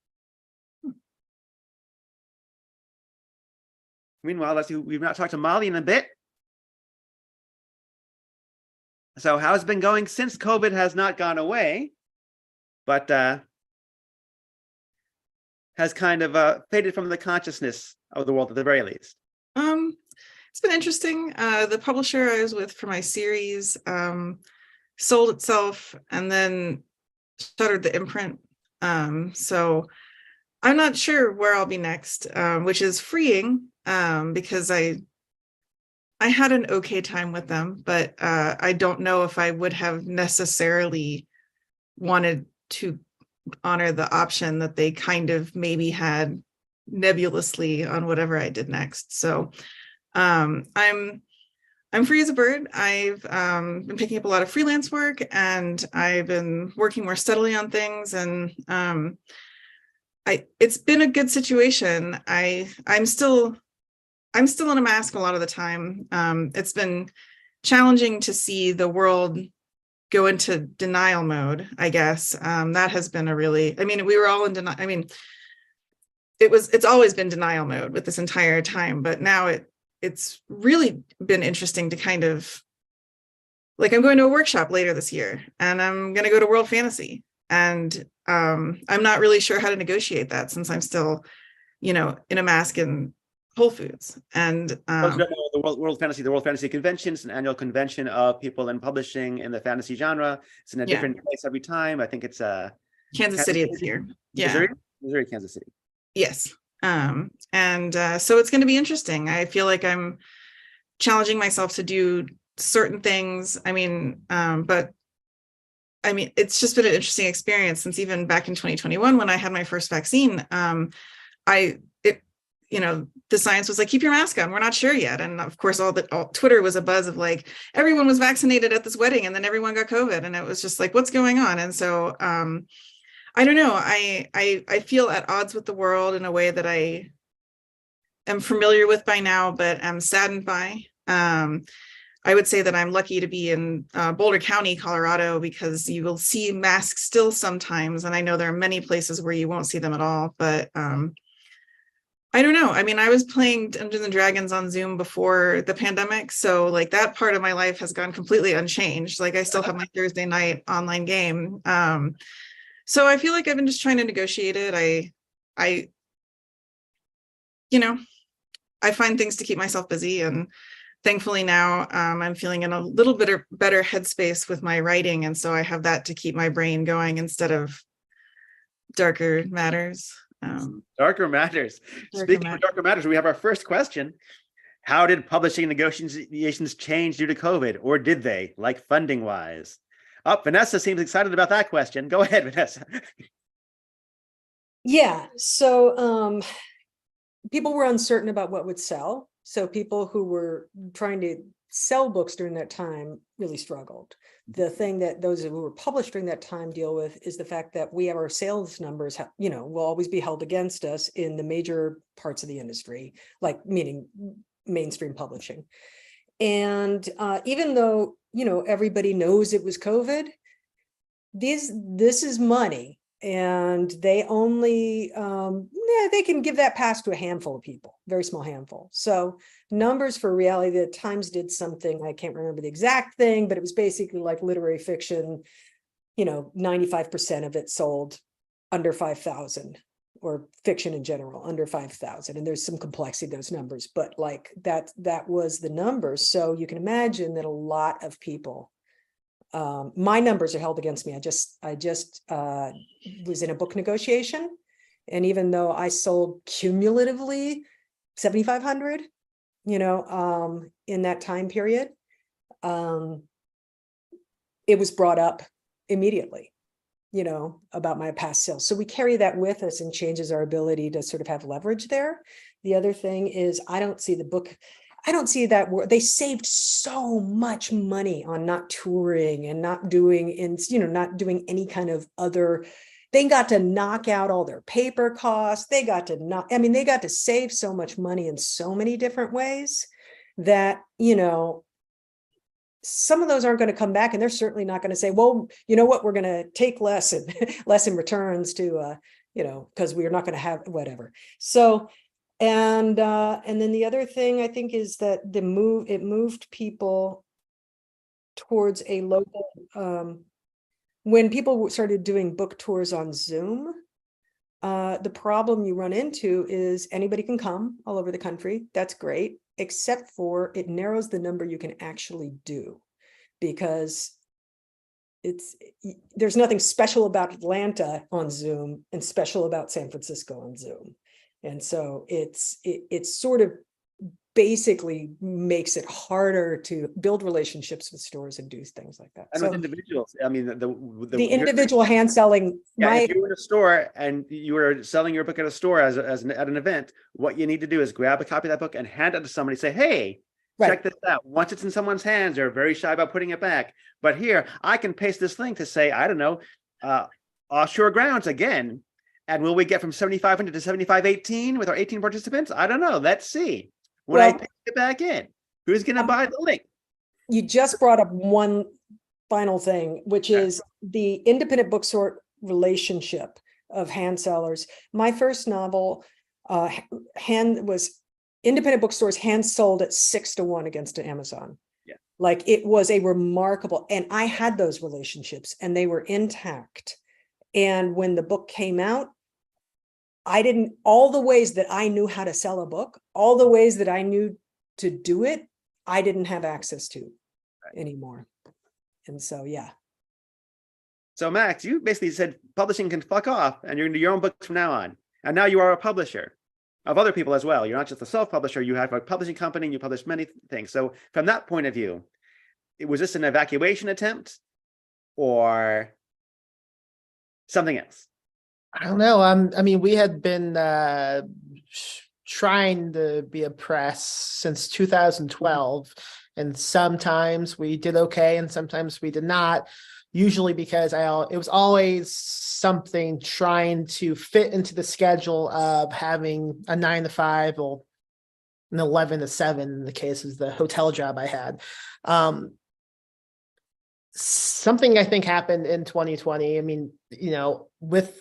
Meanwhile, let's see, we've not talked to Molly in a bit. So how's it been going since COVID has not gone away, but has kind of faded from the consciousness of the world at the very least? It's been interesting. The publisher I was with for my series sold itself and then shuttered the imprint. So I'm not sure where I'll be next, which is freeing because I had an okay time with them, but I don't know if I would have necessarily wanted to honor the option that they kind of maybe had nebulously on whatever I did next. So I'm free as a bird. I've been picking up a lot of freelance work and I've been working more steadily on things, and it's been a good situation. I'm still in a mask a lot of the time. It's been challenging to see the world go into denial mode, I guess. That has been we were all in denial. I mean, it's always been denial mode with this entire time, but now it's really been interesting to kind of, like, I'm going to a workshop later this year and I'm going to go to World Fantasy, and I'm not really sure how to negotiate that since I'm still, in a mask in Whole Foods. And the World Fantasy Convention is an annual convention of people in publishing in the fantasy genre. It's in a different place every time. I think it's Kansas City this year. Yeah. Missouri, Kansas City. Yes. So it's going to be interesting. I feel like I'm challenging myself to do certain things. But it's just been an interesting experience since even back in 2021 when I had my first vaccine. The science was like, keep your mask on. We're not sure yet. And of course, all Twitter was a buzz of like, everyone was vaccinated at this wedding and then everyone got COVID. And it was just like, what's going on? And so I don't know. I feel at odds with the world in a way that I am familiar with by now, but I'm saddened by. I would say that I'm lucky to be in Boulder County, Colorado, because you will see masks still sometimes. And I know there are many places where you won't see them at all, but I don't know. I was playing Dungeons and Dragons on Zoom before the pandemic. So like that part of my life has gone completely unchanged. Like I still have my Thursday night online game. So I feel like I've been just trying to negotiate it. I find things to keep myself busy, and thankfully now I'm feeling in a little bit better headspace with my writing. And so I have that to keep my brain going instead of darker matters. Darker matters. Speaking of darker matters, we have our first question. How did publishing negotiations change due to COVID, or did they, like funding wise? Vanessa seems excited about that question. Go ahead, Vanessa. Yeah. So people were uncertain about what would sell. So people who were trying to sell books during that time really struggled. The thing that those who were published during that time deal with is the fact that we have our sales numbers, will always be held against us in the major parts of the industry, like meaning mainstream publishing. And even though, everybody knows it was COVID, this is money. And they only, they can give that pass to a handful of people, very small handful. So numbers for Reality, the Times did something, I can't remember the exact thing, but it was basically like literary fiction, 95% of it sold under 5,000, or fiction in general, under 5,000. And there's some complexity to those numbers, but like that was the numbers. So you can imagine that a lot of people My numbers are held against me. I just was in a book negotiation. And even though I sold cumulatively 7,500, in that time period, it was brought up immediately, about my past sales. So we carry that with us and changes our ability to sort of have leverage there. The other thing is I don't see that they saved so much money on not touring and not doing any kind of other. They got to knock out all their paper costs. They got to save so much money in so many different ways that, some of those aren't going to come back, and they're certainly not going to say, well, you know what, we're going to take less in returns to, because we're not going to have whatever. So, and then the other thing I think is that it moved people towards a local, when people started doing book tours on Zoom, the problem you run into is anybody can come all over the country. That's great, except for it narrows the number you can actually do, because there's nothing special about Atlanta on Zoom and special about San Francisco on Zoom. And so it sort of basically makes it harder to build relationships with stores and do things like that. And So with individuals, I mean, the individual hand selling, yeah, if you were in a store and you were selling your book at a store at an event, what you need to do is grab a copy of that book and hand it to somebody. Say, hey, check this out. Once it's in someone's hands, they're very shy about putting it back. But here, I can paste this link to say, I don't know, Offshore Grounds again. And will we get from 7,500 to 7,518 with our 18 participants? I don't know. Let's see. When I paste it back in, who's going to buy the link? You just brought up one final thing, which is the independent bookstore relationship of hand sellers. My first novel was independent bookstores hand sold at 6-1 against Amazon. Yeah. Like it was a remarkable, and I had those relationships and they were intact. And when the book came out, all the ways that I knew how to sell a book, all the ways that I knew to do it, I didn't have access to anymore. And so, yeah. So Max, you basically said publishing can fuck off and you're going to do your own books from now on. And now you are a publisher of other people as well. You're not just a self-publisher, you have a publishing company and you publish many things. So from that point of view, was this an evacuation attempt or something else? I don't know. I mean, we had been trying to be a press since 2012, and sometimes we did okay, and sometimes we did not. Usually because it was always something trying to fit into the schedule of having a 9 to 5 or an 11 to 7 in the case of the hotel job I had. Something I think happened in 2020. I mean, with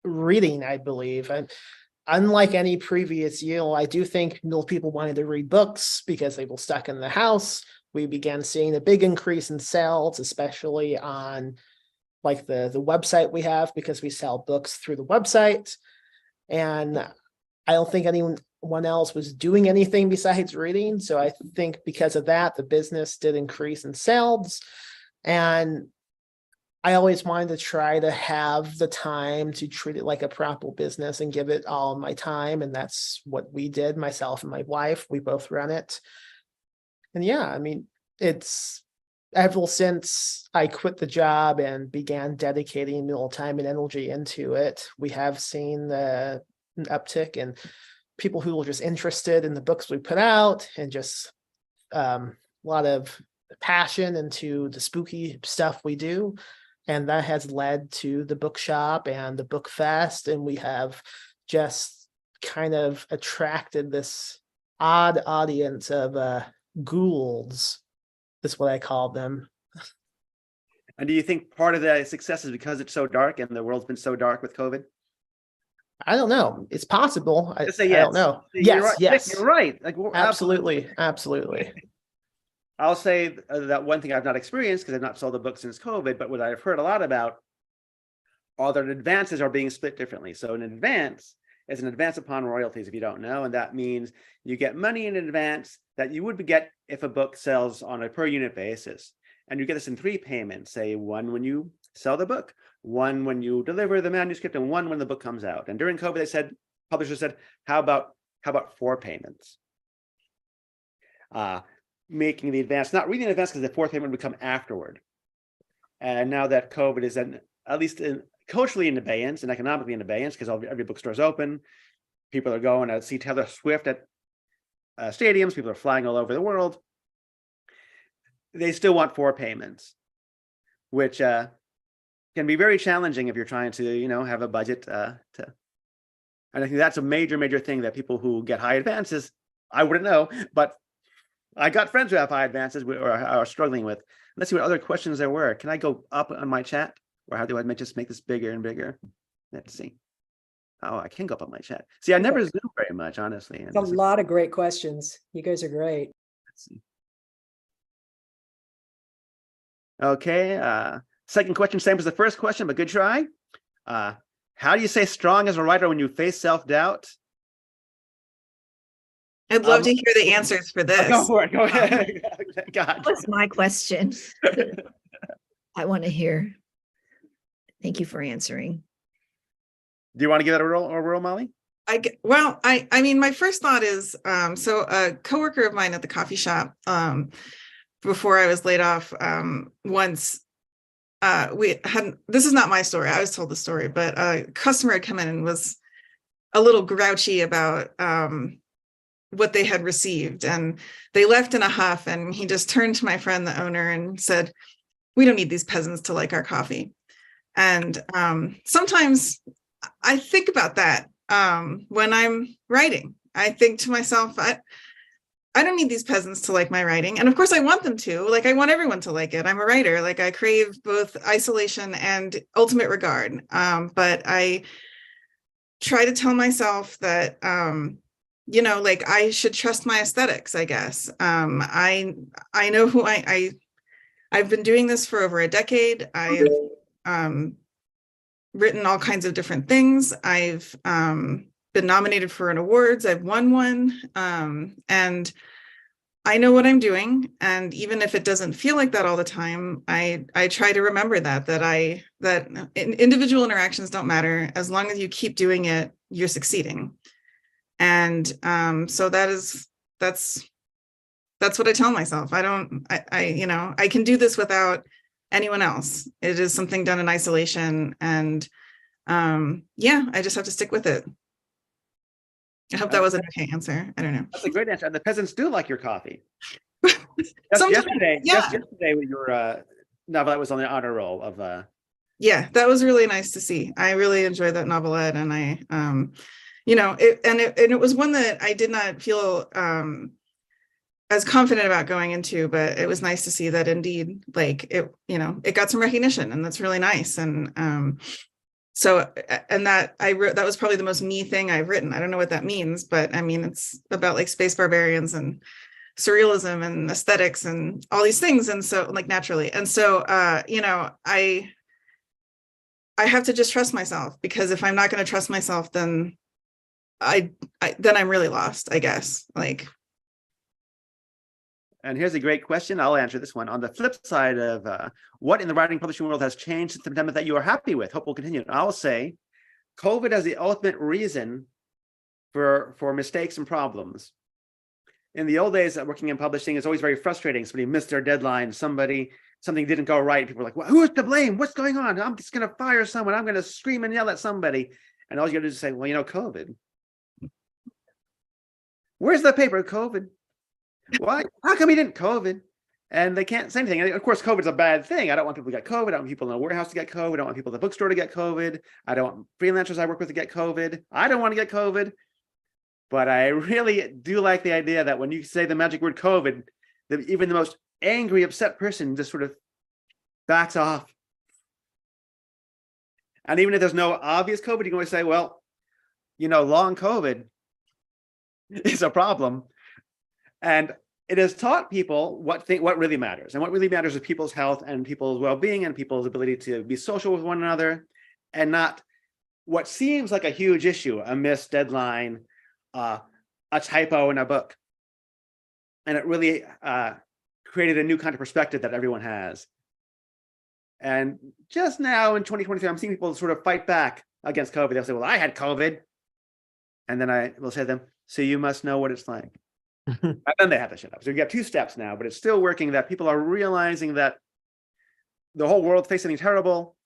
reading, I believe, and unlike any previous year, I do think more people wanted to read books because they were stuck in the house. We began seeing a big increase in sales, especially on like the website we have, because we sell books through the website. And I don't think anyone else was doing anything besides reading. So I think because of that, the business did increase in sales. And I always wanted to try to have the time to treat it like a proper business and give it all my time. And that's what we did, myself and my wife. We both run it. And yeah, I mean, it's ever since I quit the job and began dedicating more time and energy into it, we have seen an uptick in people who were just interested in the books we put out, and just a lot of passion into the spooky stuff we do. And that has led to the bookshop and the book fest. And we have just kind of attracted this odd audience of ghouls, is what I call them. And do you think part of the success is because it's so dark and the world's been so dark with COVID? I don't know. It's possible. I Say yes. don't know. You're right. Yes. You're right. Like, Absolutely. I'll say that one thing I've not experienced, because I've not sold a book since COVID, but what I've heard a lot about are that advances are being split differently. So an advance is an advance upon royalties, if you don't know, and that means you get money in advance that you would get if a book sells on a per unit basis. and you get this in 3 payments, say one when you sell the book, one when you deliver the manuscript, and one when the book comes out. And during COVID, they said, publishers said, how about 4 payments? Making the advance, not reading in advance, because the 4th payment would come afterward. And now that COVID is at least culturally in abeyance and economically in abeyance, because every bookstore is open, people are going to see Taylor Swift at stadiums, people are flying all over the world. They still want 4 payments, which can be very challenging if you're trying to, have a budget to. And I think that's a major thing that people who get high advances, I wouldn't know, but I got friends who have high advances or are struggling with. Let's see what other questions there were. Can I go up on my chat, or how do I just make this bigger and bigger? Let's see. Oh, I can go up on my chat. See, I never Zoom very much, honestly. It's a lot of great questions. You guys are great. Let's see. Okay. Second question, same as the first question, but good try. How do you stay strong as a writer when you face self-doubt? I'd love to hear the answers for this. Go for it. Go ahead. God. That was my question. I want to hear. Thank you for answering. Do you want to give that a roll, Molly? I mean, my first thought is, so a coworker of mine at the coffee shop, before I was laid off, once this is not my story, I was told the story, but a customer had come in and was a little grouchy about what they had received, and they left in a huff, and he just turned to my friend, the owner, and said, "We don't need these peasants to like our coffee." And sometimes I think about that when I'm writing. I think to myself, I don't need these peasants to like my writing. And of course I want them to, like, I want everyone to like it. I'm a writer, like I crave both isolation and ultimate regard. But I try to tell myself that, like I should trust my aesthetics, I guess. I know who I've been doing this for over a decade. I've written all kinds of different things. I've been nominated for an awards. I've won one. And I know what I'm doing. And even if it doesn't feel like that all the time, I try to remember that individual interactions don't matter. As long as you keep doing it, you're succeeding. And so that's what I tell myself. I can do this without anyone else. It is something done in isolation, and I just have to stick with it. I hope that was an okay answer. I don't know. That's a great answer. And the peasants do like your coffee. Sometimes, Just yeah. yesterday with your novelette was on the honor roll of Yeah, that was really nice to see. I really enjoyed that novelette, and I it was one that I did not feel as confident about going into, but it was nice to see that indeed, like it got some recognition, and that's really nice. And that was probably the most me thing I've written. I don't know what that means, but I mean, it's about like space barbarians and surrealism and aesthetics and all these things. And so, like, naturally. And so, I have to just trust myself, because if I'm not going to trust myself, then I'm really lost, I guess. Like, and here's a great question. I'll answer this one. On the flip side of what in the writing publishing world has changed since the pandemic that you are happy with? Hope will continue. And I'll say COVID as the ultimate reason for mistakes and problems. In the old days, working in publishing is always very frustrating. Somebody missed their deadline, something didn't go right. People are like, well, who's to blame? What's going on? I'm just going to fire someone. I'm going to scream and yell at somebody. And all you got to do is say, well, COVID. Where's the paper? COVID. Why? How come he didn't COVID? And they can't say anything. And of course, COVID is a bad thing. I don't want people to get COVID. I don't want people in the warehouse to get COVID. I don't want people at the bookstore to get COVID. I don't want freelancers I work with to get COVID. I don't want to get COVID. But I really do like the idea that when you say the magic word COVID, that even the most angry, upset person just sort of backs off. And even if there's no obvious COVID, you can always say, well, long COVID is a problem. And it has taught people what really matters. And what really matters is people's health and people's well-being and people's ability to be social with one another, and not what seems like a huge issue, a missed deadline, a typo in a book. And it really created a new kind of perspective that everyone has. And just now in 2023, I'm seeing people sort of fight back against COVID. They'll say, well, I had COVID. And then I will say to them, so you must know what it's like. And then they have to shut up. So you have 2 steps now, but it's still working, that people are realizing that the whole world faces something terrible.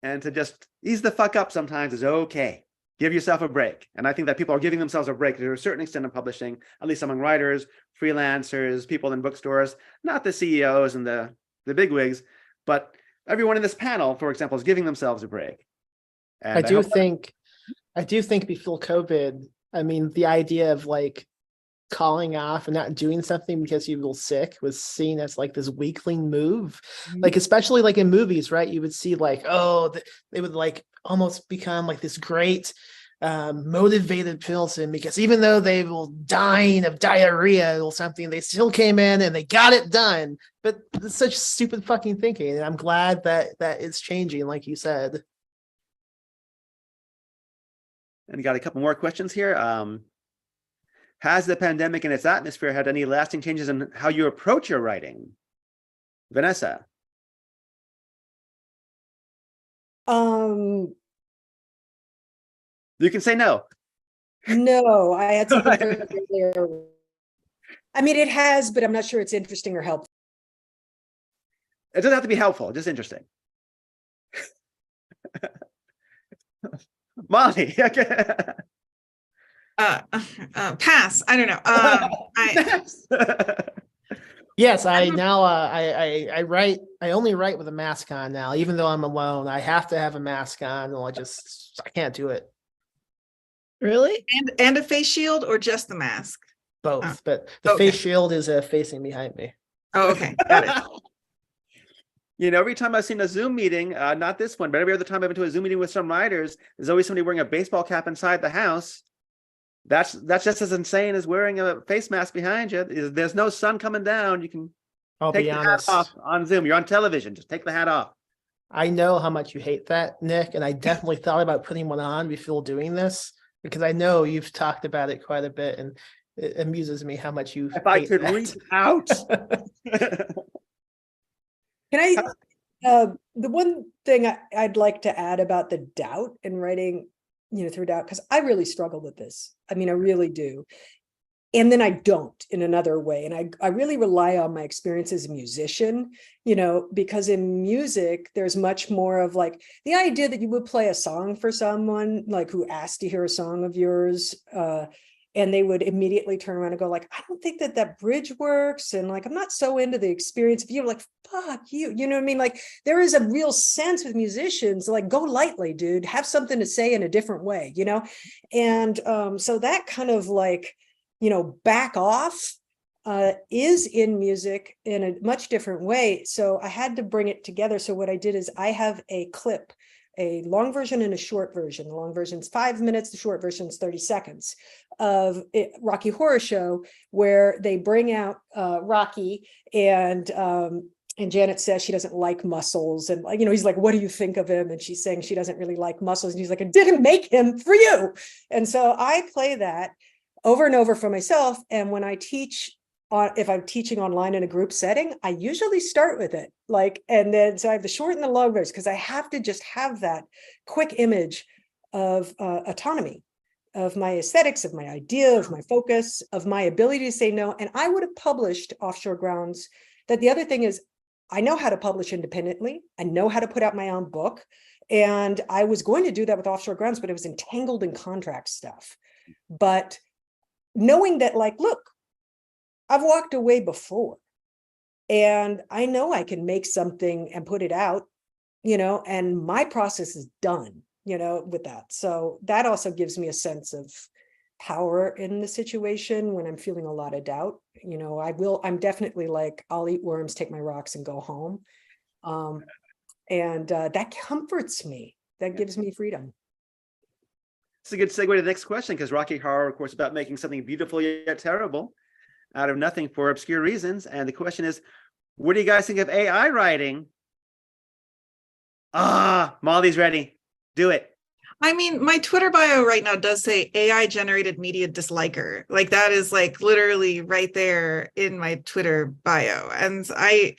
And to just ease the fuck up sometimes is okay. Give yourself a break. And I think that people are giving themselves a break to a certain extent of publishing, at least among writers, freelancers, people in bookstores, not the CEOs and the bigwigs, but everyone in this panel, for example, is giving themselves a break. And I do hope- think before COVID, I mean, the idea of like calling off and not doing something because you feel sick was seen as like this weakling move. Like, especially like in movies, right? You would see like, oh, they would like almost become like this great motivated person, because even though they will dying of diarrhea or something, they still came in and they got it done. But it's such stupid fucking thinking. And I'm glad that it's changing, like you said. And you got a couple more questions here. Has the pandemic and its atmosphere had any lasting changes in how you approach your writing? Vanessa. Um, You can say no. no, I had something very earlier. I mean, it has, but I'm not sure it's interesting or helpful. It doesn't have to be helpful, just interesting. Molly. Pass. I don't know. Yes, I now I write. I only write with a mask on now, even though I'm alone. I have to have a mask on, or I can't do it. Really? and a face shield, or just the mask? Both, but the okay. face shield is facing behind me. Oh, okay. Got it. You know, every time I've seen a Zoom meeting, not this one, but every other time I've been to a Zoom meeting with some writers, there's always somebody wearing a baseball cap inside the house. That's just as insane as wearing a face mask behind you. There's no sun coming down. You can I'll take be the honest. hat off on Zoom. You're on television. Just take the hat off. I know how much you hate that, Nick, and I definitely thought about putting one on before doing this, because I know you've talked about it quite a bit, and it amuses me how much you If I hate could that. reach out. Can I, the one thing I'd like to add about the doubt in writing, through doubt, because I really struggle with this. I mean, I really do. And then I don't in another way. And I really rely on my experience as a musician, because in music, there's much more of like the idea that you would play a song for someone like who asked to hear a song of yours, and they would immediately turn around and go like, I don't think that bridge works. And like, I'm not so into the experience of you. Like, fuck you. You know what I mean? Like, there is a real sense with musicians, like, go lightly, dude, have something to say in a different way, And so that kind of like, back off is in music in a much different way. So I had to bring it together. So what I did is I have a clip, a long version and a short version. The long version is 5 minutes, the short version is 30 seconds of Rocky Horror Show, where they bring out Rocky and Janet says she doesn't like muscles. And, he's like, what do you think of him? And she's saying she doesn't really like muscles. And he's like, I didn't make him for you. And so I play that over and over for myself. And when I teach, if I'm teaching online in a group setting, I usually start with it. And then, so I have the short and the long version, because I have to just have that quick image of autonomy, of my aesthetics, of my idea, of my focus, of my ability to say no. And I would have published Offshore Grounds. That the other thing is, I know how to publish independently. I know how to put out my own book. And I was going to do that with Offshore Grounds, but it was entangled in contract stuff. But knowing that, like, look, I've walked away before, and I know I can make something and put it out, and my process is done, with that. So that also gives me a sense of power in the situation when I'm feeling a lot of doubt. I'm definitely like, I'll eat worms, take my rocks, and go home. And that comforts me. That gives me freedom. It's a good segue to the next question, because Rocky Horror, of course, about making something beautiful yet terrible out of nothing for obscure reasons. And the question is, what do you guys think of AI writing? Molly's ready. Do it. I mean, my Twitter bio right now does say AI generated media disliker. Like that is like literally right there in my Twitter bio. And I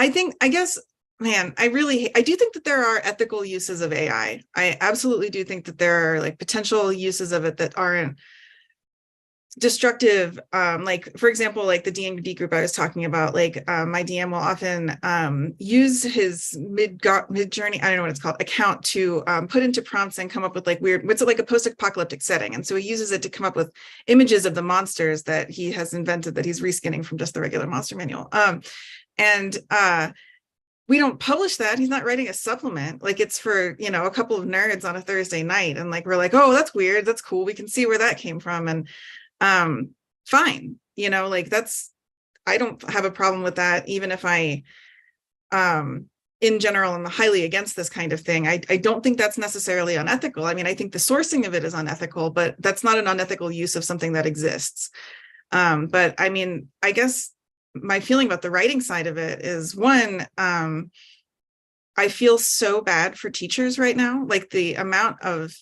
think, I guess, man, I do think that there are ethical uses of AI. I absolutely do think that there are like potential uses of it that aren't destructive. Like for example, like the D&D group I was talking about, like my DM will often use his mid journey, I don't know what it's called, account to put into prompts and come up with like weird, what's it, like a post-apocalyptic setting. And so he uses it to come up with images of the monsters that he has invented that he's reskinning from just the regular monster manual. And we don't publish that. He's not writing a supplement. Like it's for, you know, a couple of nerds on a Thursday night. And like, we're like, oh, that's weird. That's cool. We can see where that came from. And fine, you know, like that's, I don't have a problem with that. Even if I, in general, am highly against this kind of thing. I don't think that's necessarily unethical. I mean, I think the sourcing of it is unethical, but that's not an unethical use of something that exists. But I mean, I guess my feeling about the writing side of it is one, I feel so bad for teachers right now. Like the amount of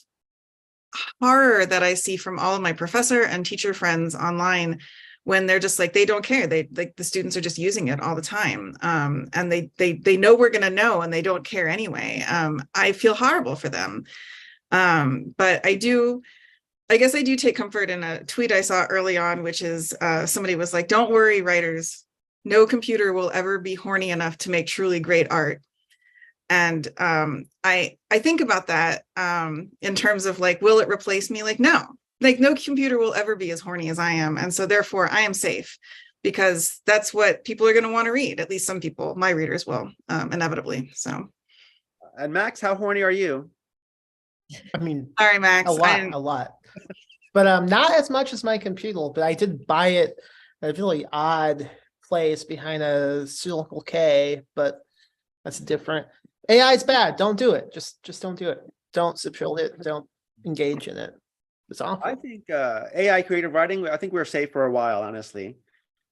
horror that I see from all of my professor and teacher friends online when they're just like, they don't care. They like the students are just using it all the time. And they know we're going to know and they don't care anyway. I feel horrible for them. But I guess I do take comfort in a tweet I saw early on, which is somebody was like, don't worry, writers, no computer will ever be horny enough to make truly great art. And I think about that in terms of like, will it replace me? Like, no, like no computer will ever be as horny as I am. And so therefore I am safe because that's what people are going to want to read. At least some people, my readers will inevitably. So. And Max, how horny are you? I mean, Sorry, Max. a lot. But not as much as my computer, but I did buy it at a really odd place behind a Circle K, but that's different. AI is bad. Don't do it. Just don't do it. Don't subscribe it. Don't engage in it. It's awful. I think AI creative writing, I think we're safe for a while, honestly.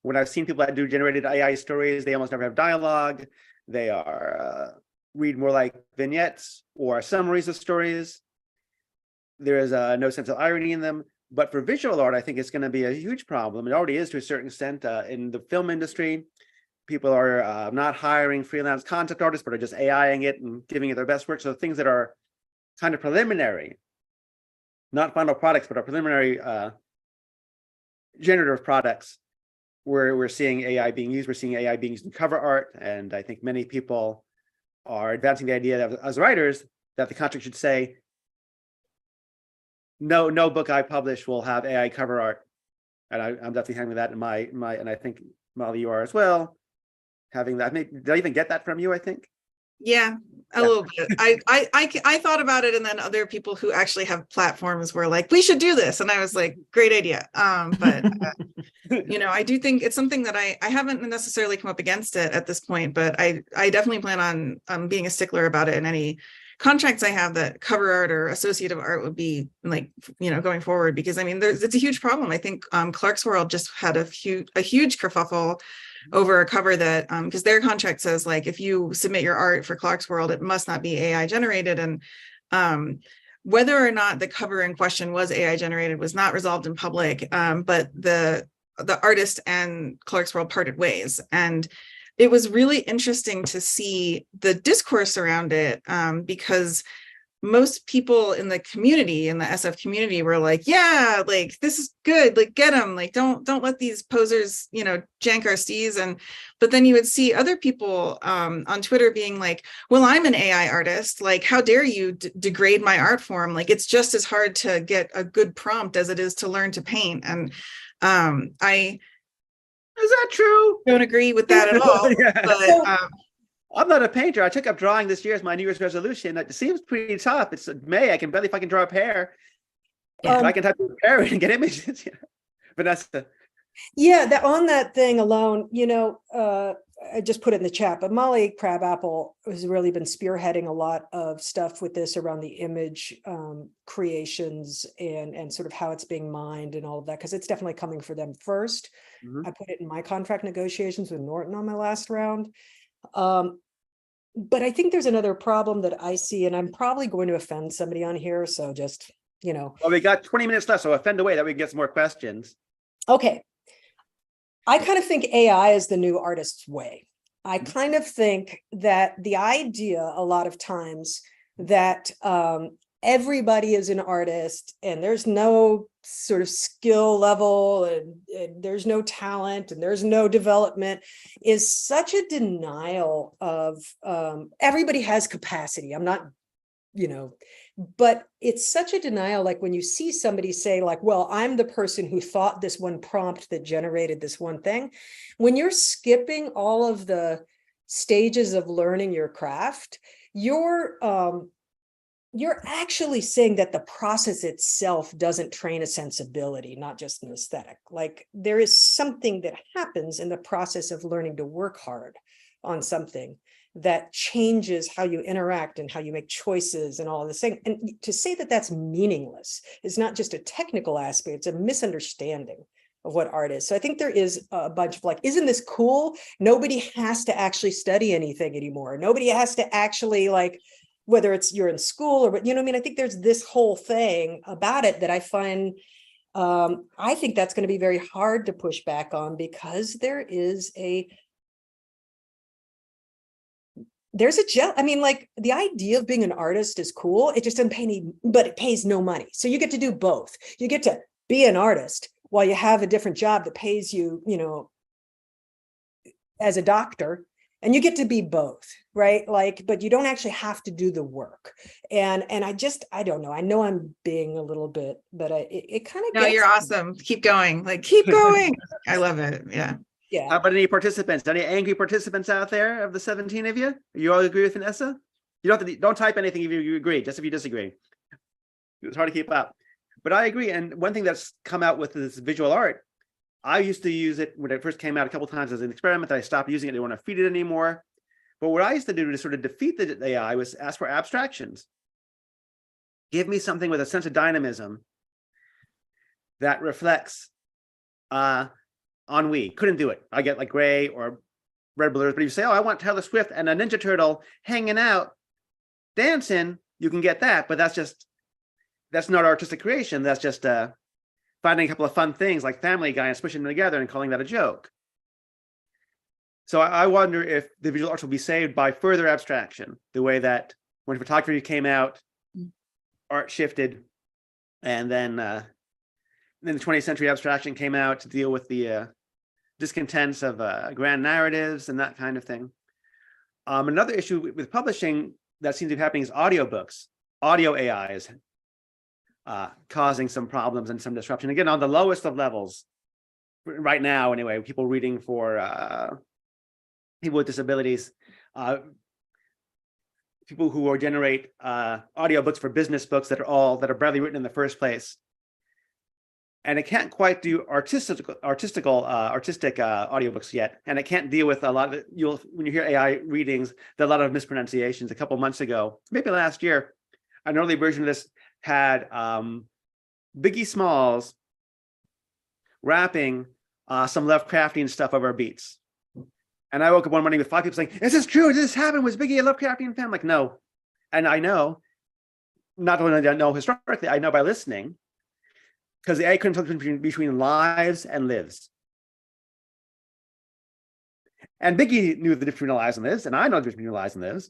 When I've seen people that do generated AI stories, they almost never have dialogue. They are read more like vignettes or summaries of stories. There is no sense of irony in them. But for visual art, I think it's going to be a huge problem. It already is to a certain extent in the film industry. People are not hiring freelance concept artists, but are just AIing it and giving it their best work. So things that are kind of preliminary, not final products, but are preliminary generative products, where we're seeing AI being used. We're seeing AI being used in cover art. And I think many people are advancing the idea that as writers, that the contract should say, no book I publish will have AI cover art. And I'm definitely having that in my, and I think Molly, you are as well. Having that, did I even get that from you? I think. Yeah, a little bit. I thought about it, and then other people who actually have platforms were like, "We should do this," and I was like, "Great idea." But you know, I do think it's something that I haven't necessarily come up against it at this point, but I definitely plan on being a stickler about it in any contracts I have that cover art or associative art would be like, you know, going forward, because I mean, it's a huge problem. I think Clarkesworld just had a huge kerfuffle over a cover that because their contract says like if you submit your art for Clarkesworld, it must not be AI generated, and whether or not the cover in question was AI generated was not resolved in public, but the artist and Clarkesworld parted ways, and it was really interesting to see the discourse around it because most people in the community, in the SF community, were like, yeah, like this is good, like get them, like don't let these posers, you know, jank our steez. But then you would see other people on Twitter being like, well, I'm an AI artist, like how dare you degrade my art form, like it's just as hard to get a good prompt as it is to learn to paint. And Is that true? don't agree with that at all. Yeah. But I'm not a painter. I took up drawing this year as my New Year's resolution. It seems pretty tough. It's May. I can barely fucking draw a pear. Yeah. I can type a pear and get images. Vanessa. Yeah, on that thing alone, you know, I just put it in the chat, but Molly Crabapple has really been spearheading a lot of stuff with this around the image creations and sort of how it's being mined and all of that, because it's definitely coming for them first. Mhm. I put it in my contract negotiations with Norton on my last round. but I think there's another problem that I see, and I'm probably going to offend somebody on here. So just, Well, we got 20 minutes left, so offend away that we can get some more questions. okay. I kind of think AI is the new artist's way. I kind of think that the idea a lot of times that everybody is an artist and there's no sort of skill level and there's no talent and there's no development is such a denial of everybody has capacity. I'm not, but it's such a denial. Like when you see somebody say like, well, I'm the person who thought this one prompt that generated this one thing. When you're skipping all of the stages of learning your craft, you're actually saying that the process itself doesn't train a sensibility, not just an aesthetic. Like there is something that happens in the process of learning to work hard on something that changes how you interact and how you make choices and all of this thing. And to say that that's meaningless is not just a technical aspect, it's a misunderstanding of what art is. So I think there is a bunch of like, isn't this cool? Nobody has to actually study anything anymore. Nobody has to actually like, whether it's you're in school or, I mean, I think there's this whole thing about it that I find, I think that's going to be very hard to push back on because there's a I mean, like the idea of being an artist is cool. It just doesn't pay any, but it pays no money. So you get to do both. You get to be an artist while you have a different job that pays you, as a doctor, and you get to be both, right? Like, but you don't actually have to do the work. And I don't know. I know I'm being a little bit, but it kind of No, you're awesome. Keep going. Like, keep going. I love it. Yeah. Yeah. How about any participants? Any angry participants out there of the 17 of you? You all agree with Vanessa? You don't type anything if you agree, just if you disagree. It's hard to keep up. But I agree. And one thing that's come out with this visual art, I used to use it when it first came out a couple of times as an experiment. I stopped using it. I didn't want to feed it anymore. But what I used to do to sort of defeat the AI was ask for abstractions. Give me something with a sense of dynamism that reflects ennui. Couldn't do it. I get like gray or red blurs, but if you say, oh, I want Taylor Swift and a Ninja Turtle hanging out, dancing, you can get that, but that's not artistic creation. That's just finding a couple of fun things like Family Guy and smushing them together and calling that a joke. So I wonder if the visual arts will be saved by further abstraction, the way that when photography came out, art shifted, and then the 20th century abstraction came out to deal with the discontents of grand narratives and that kind of thing. Another issue with publishing that seems to be happening is audiobooks. Audio AI is causing some problems and some disruption. Again, on the lowest of levels, right now anyway, people reading for people with disabilities, people who generate audiobooks for business books that are badly written in the first place. And it can't quite do artistic audiobooks yet, and it can't deal with a lot of when you hear AI readings, there are a lot of mispronunciations. A couple months ago, maybe last year, an early version of this had Biggie Smalls rapping some Lovecraftian stuff over beats, and I woke up one morning with 5 people saying, "Is this true? Did this happen? Was Biggie a Lovecraftian fan?" I'm like, no, and I know, not only do I know historically, I know by listening. Because the AI couldn't tell between lives and lives. And Biggie knew the difference between lives and lives, and I know the difference between lives and lives.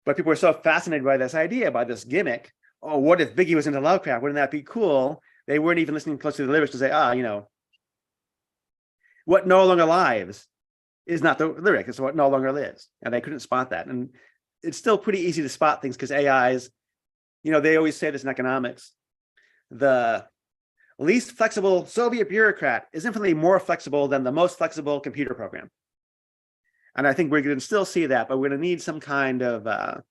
But people were so fascinated by this idea, by this gimmick. Oh, what if Biggie was into Lovecraft? Wouldn't that be cool? They weren't even listening close to the lyrics to say, what no longer lives is not the lyric, it's what no longer lives. And they couldn't spot that. And it's still pretty easy to spot things because AIs, they always say this in economics. The least flexible Soviet bureaucrat is infinitely more flexible than the most flexible computer program. And I think we're going to still see that, but we're going to need some kind of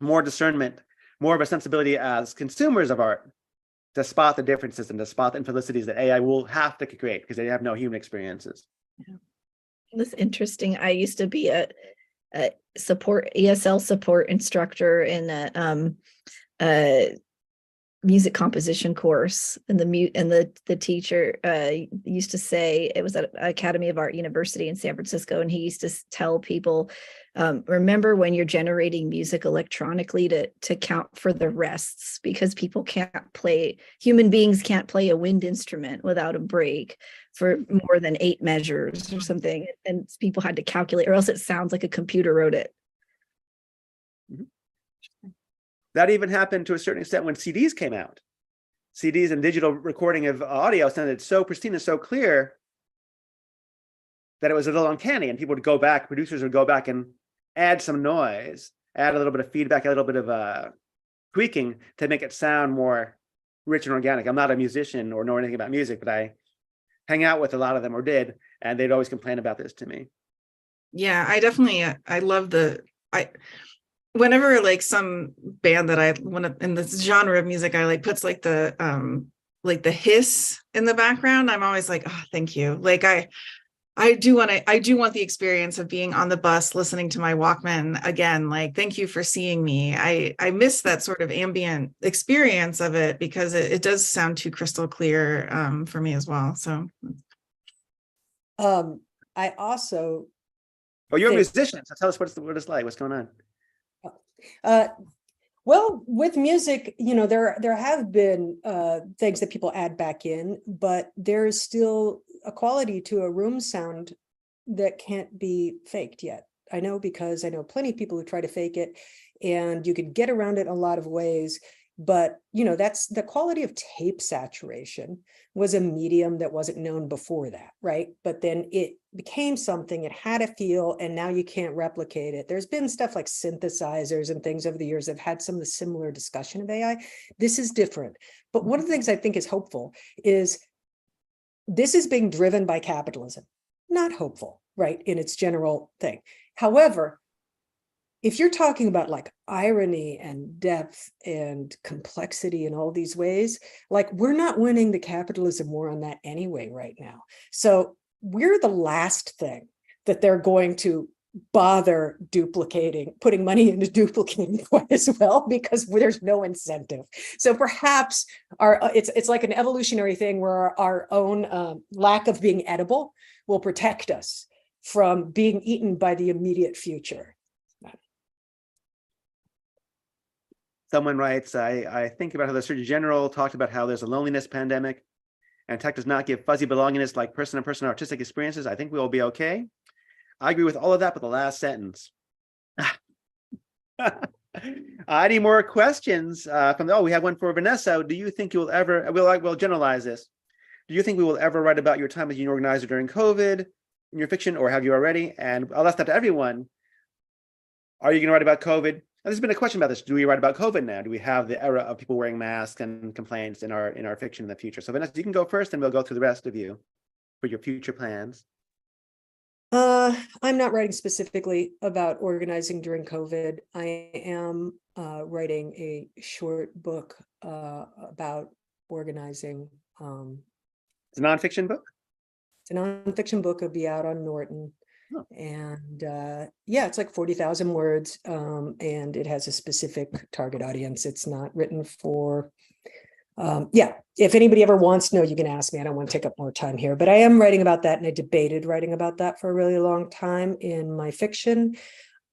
more discernment, more of a sensibility as consumers of art to spot the differences and to spot the infelicities that AI will have to create because they have no human experiences. Yeah. That's interesting. I used to be a ESL support instructor in a music composition course, and the teacher used to say, it was at Academy of Art University in San Francisco, and he used to tell people, remember when you're generating music electronically to count for the rests, because human beings can't play a wind instrument without a break for more than 8 measures or something, and people had to calculate, or else it sounds like a computer wrote it. That even happened to a certain extent when CDs came out. CDs and digital recording of audio sounded so pristine and so clear that it was a little uncanny, and producers would go back and add some noise, add a little bit of feedback, a little bit of tweaking to make it sound more rich and organic. I'm not a musician or know anything about music, but I hang out with a lot of them, or did, and they'd always complain about this to me. Yeah, I definitely, I love whenever like some band that I want to, in this genre of music, I like puts like the hiss in the background, I'm always like, oh, thank you. Like I do want the experience of being on the bus, listening to my Walkman again. Like, thank you for seeing me. I miss that sort of ambient experience of it, because it does sound too crystal clear for me as well. So. I also. Oh, you're a musician, so tell us what it's like. What's going on? Well, with music, there have been things that people add back in, but there's still a quality to a room sound that can't be faked yet. I know, because I know plenty of people who try to fake it, and you could get around it in a lot of ways. But, that's the quality of tape saturation was a medium that wasn't known before that, right? But then it became something, it had a feel, and now you can't replicate it. There's been stuff like synthesizers and things over the years that have had some of the similar discussion of AI. This is different. But one of the things I think is hopeful is this is being driven by capitalism, not hopeful, right, in its general thing. However, if you're talking about like irony and depth and complexity in all these ways, like, we're not winning the capitalism war on that anyway right now. So we're the last thing that they're going to bother putting money into duplicating quite as well, because there's no incentive. So perhaps it's like an evolutionary thing where our own lack of being edible will protect us from being eaten by the immediate future. Someone writes, I think about how the Surgeon General talked about how there's a loneliness pandemic, and tech does not give fuzzy belongingness like person-to-person artistic experiences. I think we will be okay. I agree with all of that, but the last sentence. Any more questions we have one for Vanessa. Do you think you will ever, we'll generalize this. Do you think we will ever write about your time as a union organizer during COVID in your fiction, or have you already? And I'll ask that to everyone. Are you going to write about COVID? There's been a question about this. Do we write about COVID now? Do we have the era of people wearing masks and complaints in our fiction in the future? So Vanessa, you can go first, and we'll go through the rest of you for your future plans. I'm not writing specifically about organizing during COVID. I am writing a short book about organizing. It's a nonfiction book? It's a nonfiction book. It'll be out on Norton. Oh. And it's like 40,000 words, and it has a specific target audience. It's not written for, if anybody ever wants to know, you can ask me. I don't want to take up more time here, but I am writing about that, and I debated writing about that for a really long time in my fiction.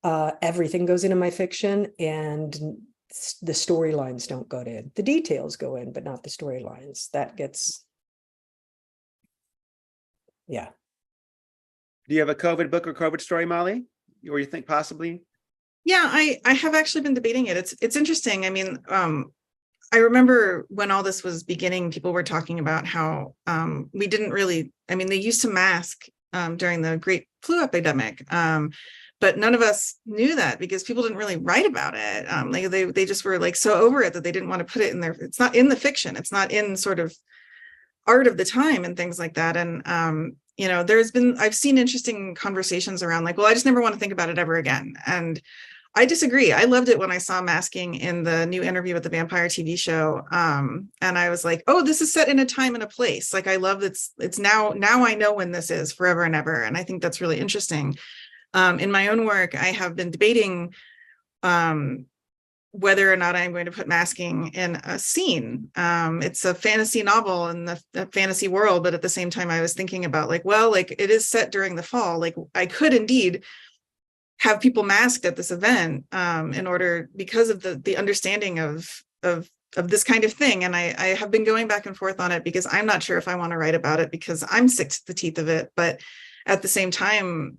Everything goes into my fiction, and the storylines don't go in. The details go in, but not the storylines. That gets, yeah. Do you have a COVID book or COVID story, Molly? Or you think possibly? Yeah, I have actually been debating it. It's interesting. I mean, I remember when all this was beginning, people were talking about how we didn't really, they used to mask during the Great Flu epidemic, but none of us knew that because people didn't really write about it. They just were like so over it that they didn't want to put it in there. It's not in the fiction. It's not in sort of art of the time and things like that. And I've seen interesting conversations around like, well, I just never want to think about it ever again. And I disagree. I loved it when I saw masking in the new Interview with the Vampire TV show. And I was like, oh, this is set in a time and a place. Like, I love it's now I know when this is forever and ever. And I think that's really interesting. In my own work, I have been debating whether or not I'm going to put masking in a scene. It's a fantasy novel in the fantasy world, but at the same time, I was thinking about like, well, like it is set during the fall. Like I could indeed have people masked at this event in order, because of the understanding of this kind of thing. And I have been going back and forth on it because I'm not sure if I want to write about it because I'm sick to the teeth of it. But at the same time,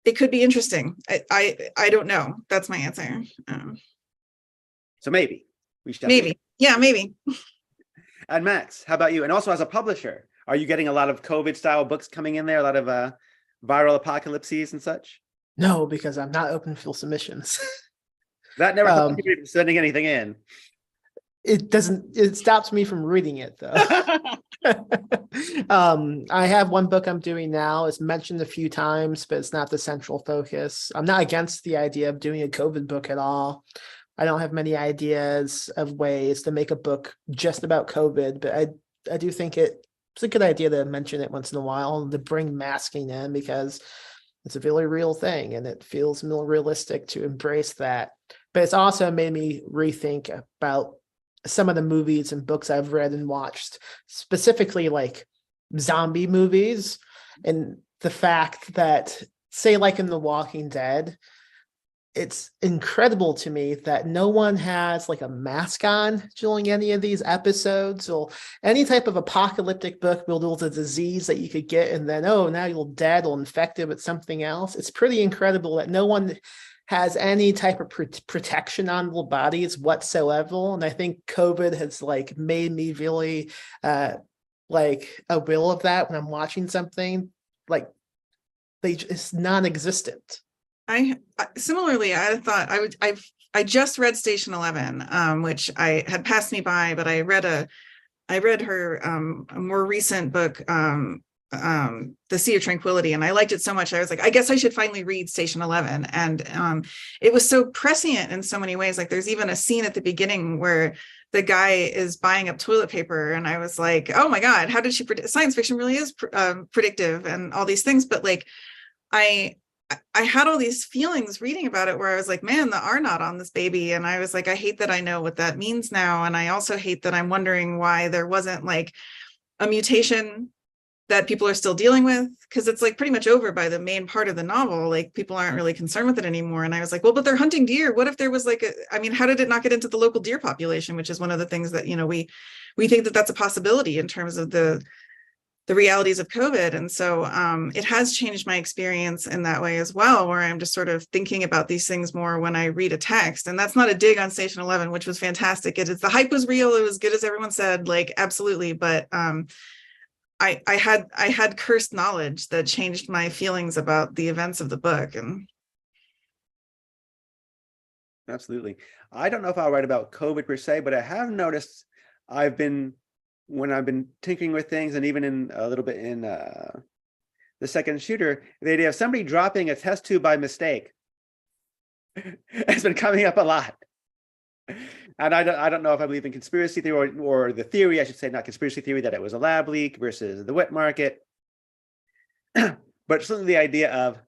it could be interesting. I don't know. That's my answer. So maybe we should. Maybe. Yeah, maybe. And Max, how about you? And also as a publisher, are you getting a lot of COVID style books coming in there? A lot of viral apocalypses and such? No, because I'm not open for submissions. That never stops you from sending anything in. It stops me from reading it though. I have one book I'm doing now. It's mentioned a few times, but it's not the central focus. I'm not against the idea of doing a COVID book at all. I don't have many ideas of ways to make a book just about COVID, but I do think it's a good idea to mention it once in a while and to bring masking in, because it's a really real thing and it feels more realistic to embrace that. But it's also made me rethink about some of the movies and books I've read and watched, specifically like zombie movies, and the fact that, say, like in The Walking Dead, it's incredible to me that no one has like a mask on during any of these episodes, or any type of apocalyptic book where there's a disease that you could get and then, oh, now you're dead or infected with something else. It's pretty incredible that no one has any type of protection on their bodies whatsoever. And I think COVID has like made me really like aware of that when I'm watching something. Like it's non-existent. Similarly, I thought I just read Station 11, which I had passed me by, but I read her a more recent book, The Sea of Tranquility, and I liked it so much. I was like, I guess I should finally read Station 11. And it was so prescient in so many ways. Like there's even a scene at the beginning where the guy is buying up toilet paper, and I was like, oh my God, how did she predict? Science fiction really is predictive and all these things. But like I had all these feelings reading about it where I was like, man, the R not on this baby. And I was like, I hate that I know what that means now. And I also hate that I'm wondering why there wasn't like a mutation that people are still dealing with, because it's like pretty much over by the main part of the novel. Like people aren't really concerned with it anymore. And I was like, well, but they're hunting deer. What if there was like how did it not get into the local deer population, which is one of the things that, we think that that's a possibility in terms of the realities of COVID. And so it has changed my experience in that way as well, where I'm just sort of thinking about these things more when I read a text. And that's not a dig on Station 11, which was fantastic. The hype was real. It was good as everyone said, like, absolutely. But I had cursed knowledge that changed my feelings about the events of the book. And Absolutely. I don't know if I'll write about COVID per se, but I have noticed when I've been tinkering with things, and even in a little bit in The Second Shooter, the idea of somebody dropping a test tube by mistake has been coming up a lot. And I don't know if I believe in conspiracy theory or the theory, I should say, not conspiracy theory, that it was a lab leak versus the wet market. But certainly the idea of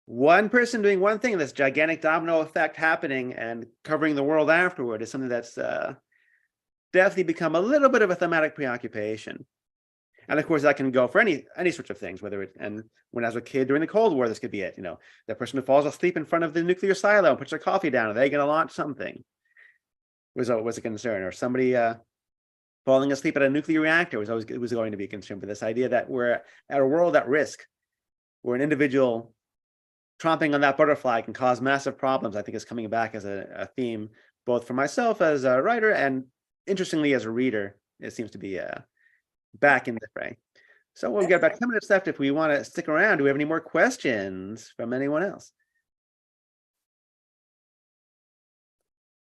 one person doing one thing, and this gigantic domino effect happening and covering the world afterward, is something that's definitely become a little bit of a thematic preoccupation. And of course, that can go for any sorts of things, and when I was a kid during the Cold War, this could be it. That person who falls asleep in front of the nuclear silo and puts their coffee down, are they going to launch something? Was a concern. Or somebody falling asleep at a nuclear reactor was going to be a concern. But this idea that we're at a world at risk, where an individual tromping on that butterfly can cause massive problems, I think is coming back as a theme, both for myself as a writer and, interestingly, as a reader. It seems to be back in the fray. So we've got about 10 minutes left. If we want to stick around, do we have any more questions from anyone else?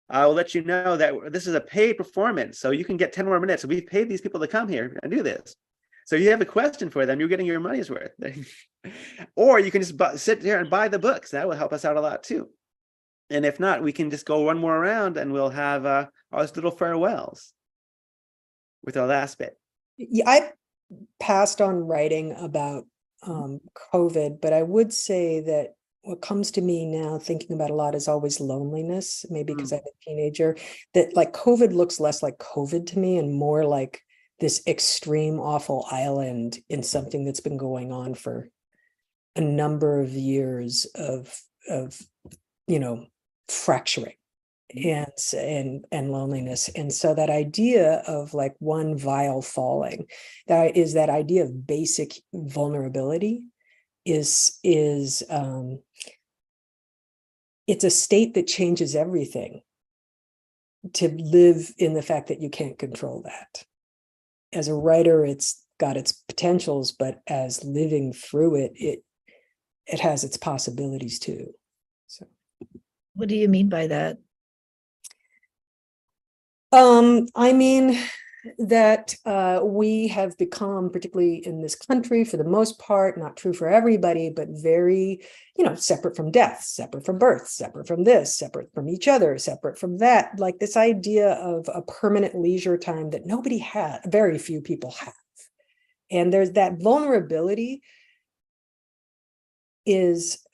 I will let you know that this is a paid performance, so you can get 10 more minutes. So we've paid these people to come here and do this. So if you have a question for them, you're getting your money's worth. Or you can just sit there and buy the books. That will help us out a lot too. And if not, we can just go one more round and we'll have our little farewells with our last bit. Yeah, I passed on writing about COVID, but I would say that what comes to me now thinking about a lot is always loneliness, maybe because Mm. I'm a teenager, that like COVID looks less like COVID to me and more like this extreme awful island in something that's been going on for a number of years of fracturing and loneliness. And so that idea of like one vial falling, that is that idea of basic vulnerability is it's a state that changes everything, to live in the fact that you can't control that. As a writer, it's got its potentials, but as living through it has its possibilities too. So What do you mean by that? I mean that we have become, particularly in this country, for the most part, not true for everybody, but very, separate from death, separate from birth, separate from this, separate from each other, separate from that. Like this idea of a permanent leisure time that nobody had, very few people have. And there's that vulnerability is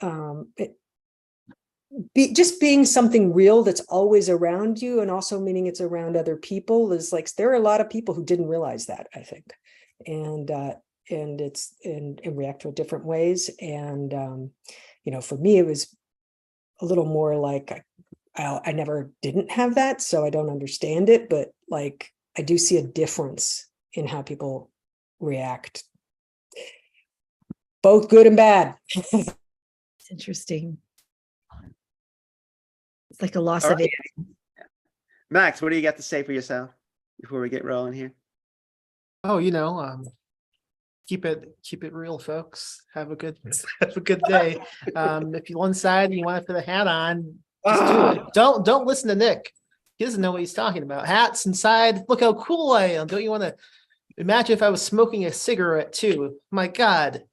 just being something real that's always around you, and also meaning it's around other people, is like there are a lot of people who didn't realize that, I think, and it's and react to it different ways. And for me, it was a little more like I never didn't have that, so I don't understand it, but like I do see a difference in how people react, both good and bad. It's interesting. It's like a loss All of right. it. Max, what do you got to say for yourself before we get rolling here? Oh, keep it real, folks. Have a good day. If you one side and you want to put a hat on, just do it. Don't listen to Nick. He doesn't know what he's talking about. Hats inside. Look how cool I am. Don't you want to imagine if I was smoking a cigarette too? My God, it'd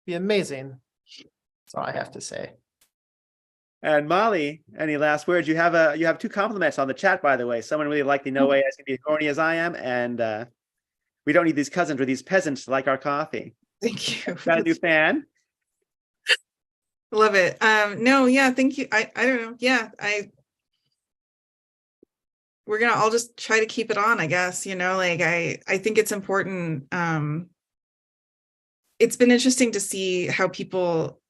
be amazing. That's all I have to say. And Molly, any last words? You have 2 compliments on the chat, by the way. Someone really liked the no way I can be as horny as I am, and we don't need these cousins or these peasants to like our coffee. Thank you. Got a new fan? Love it. No, yeah, thank you. I don't know. Yeah, we're gonna all just try to keep it on, I guess, like I think it's important. It's been interesting to see how people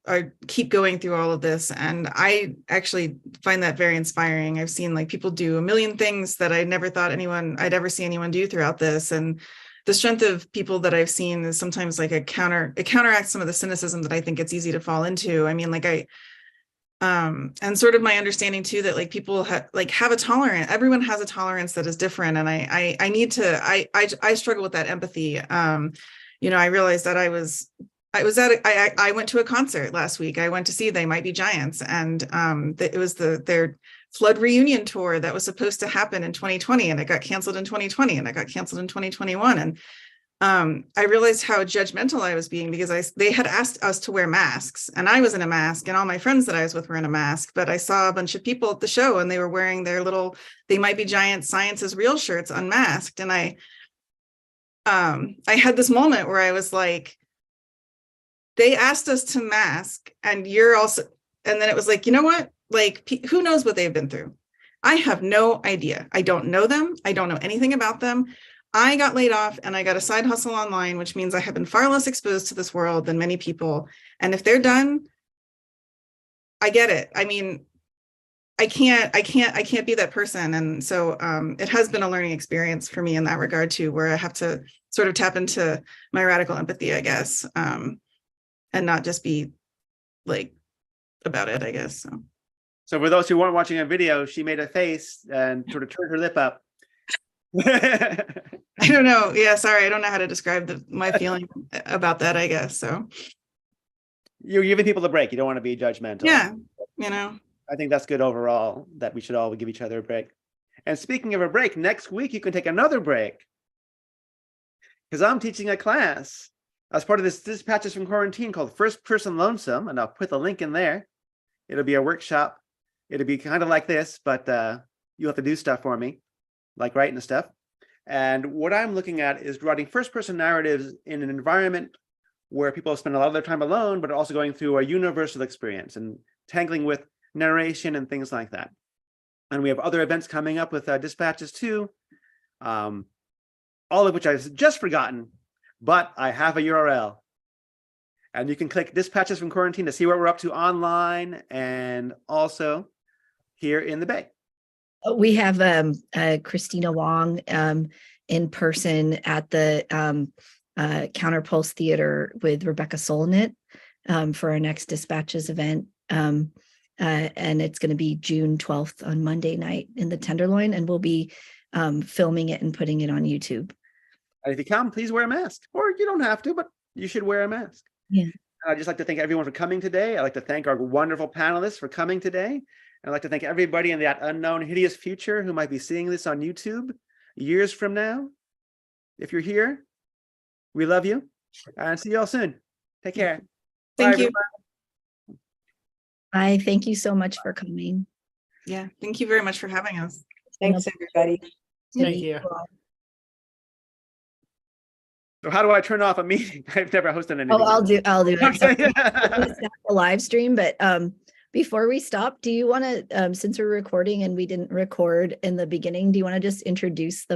keep going through all of this, and I actually find that very inspiring. I've seen like people do a million things that I never thought I'd ever see anyone do throughout this, and the strength of people that I've seen is sometimes like it counteracts some of the cynicism that I think it's easy to fall into. I mean, like and sort of my understanding too that like people have a tolerance. Everyone has a tolerance that is different, and I struggle with that empathy. I realized that I went to a concert last week. I went to see They Might Be Giants, and it was their Flood reunion tour that was supposed to happen in 2020, and it got canceled in 2020, and it got canceled in 2021. And I realized how judgmental I was being, because they had asked us to wear masks, and I was in a mask, and all my friends that I was with were in a mask, but I saw a bunch of people at the show and they were wearing their little They Might Be Giant Science is Real shirts unmasked. And I had this moment where I was like, they asked us to mask, and you're also, and then it was like, you know what? Like, who knows what they've been through? I have no idea. I don't know them. I don't know anything about them. I got laid off and I got a side hustle online, which means I have been far less exposed to this world than many people. And if they're done, I get it. I mean, I can't be that person. And so it has been a learning experience for me in that regard too, where I have to sort of tap into my radical empathy, I guess, and not just be like about it, I guess. So for those who weren't watching a video, she made a face and sort of turned her lip up. I don't know. Yeah, sorry. I don't know how to describe my feeling about that, I guess. So you're giving people a break. You don't want to be judgmental. Yeah. I think that's good overall, that we should all give each other a break. And speaking of a break, next week you can take another break, because I'm teaching a class as part of this Dispatches from Quarantine called First Person Lonesome, and I'll put the link in there. It'll be a workshop. It'll be kind of like this, but you'll have to do stuff for me, like writing stuff. And what I'm looking at is writing first-person narratives in an environment where people spend a lot of their time alone, but also going through a universal experience and tangling with narration and things like that. And we have other events coming up with dispatches too, all of which I've just forgotten, but I have a URL. And you can click Dispatches from Quarantine to see what we're up to online and also here in the Bay. We have Christina Wong in person at the Counterpulse Theater with Rebecca Solnit for our next Dispatches event. And it's going to be June 12th on Monday night in the Tenderloin, and we'll be filming it and putting it on YouTube. And if you come, please wear a mask, or you don't have to, but you should wear a mask. Yeah. And I'd just like to thank everyone for coming today. I'd like to thank our wonderful panelists for coming today. And I'd like to thank everybody in that unknown, hideous future who might be seeing this on YouTube years from now. If you're here, we love you and see you all soon. Take care. Thank Bye, you. everyone. I thank you so much for coming. Yeah, thank you very much for having us. Thanks, everybody. Thank you. So how do I turn off a meeting? I've never hosted anything. Oh, I'll do it. Okay. A live stream, but before we stop, do you want to, since we're recording and we didn't record in the beginning, do you want to just introduce the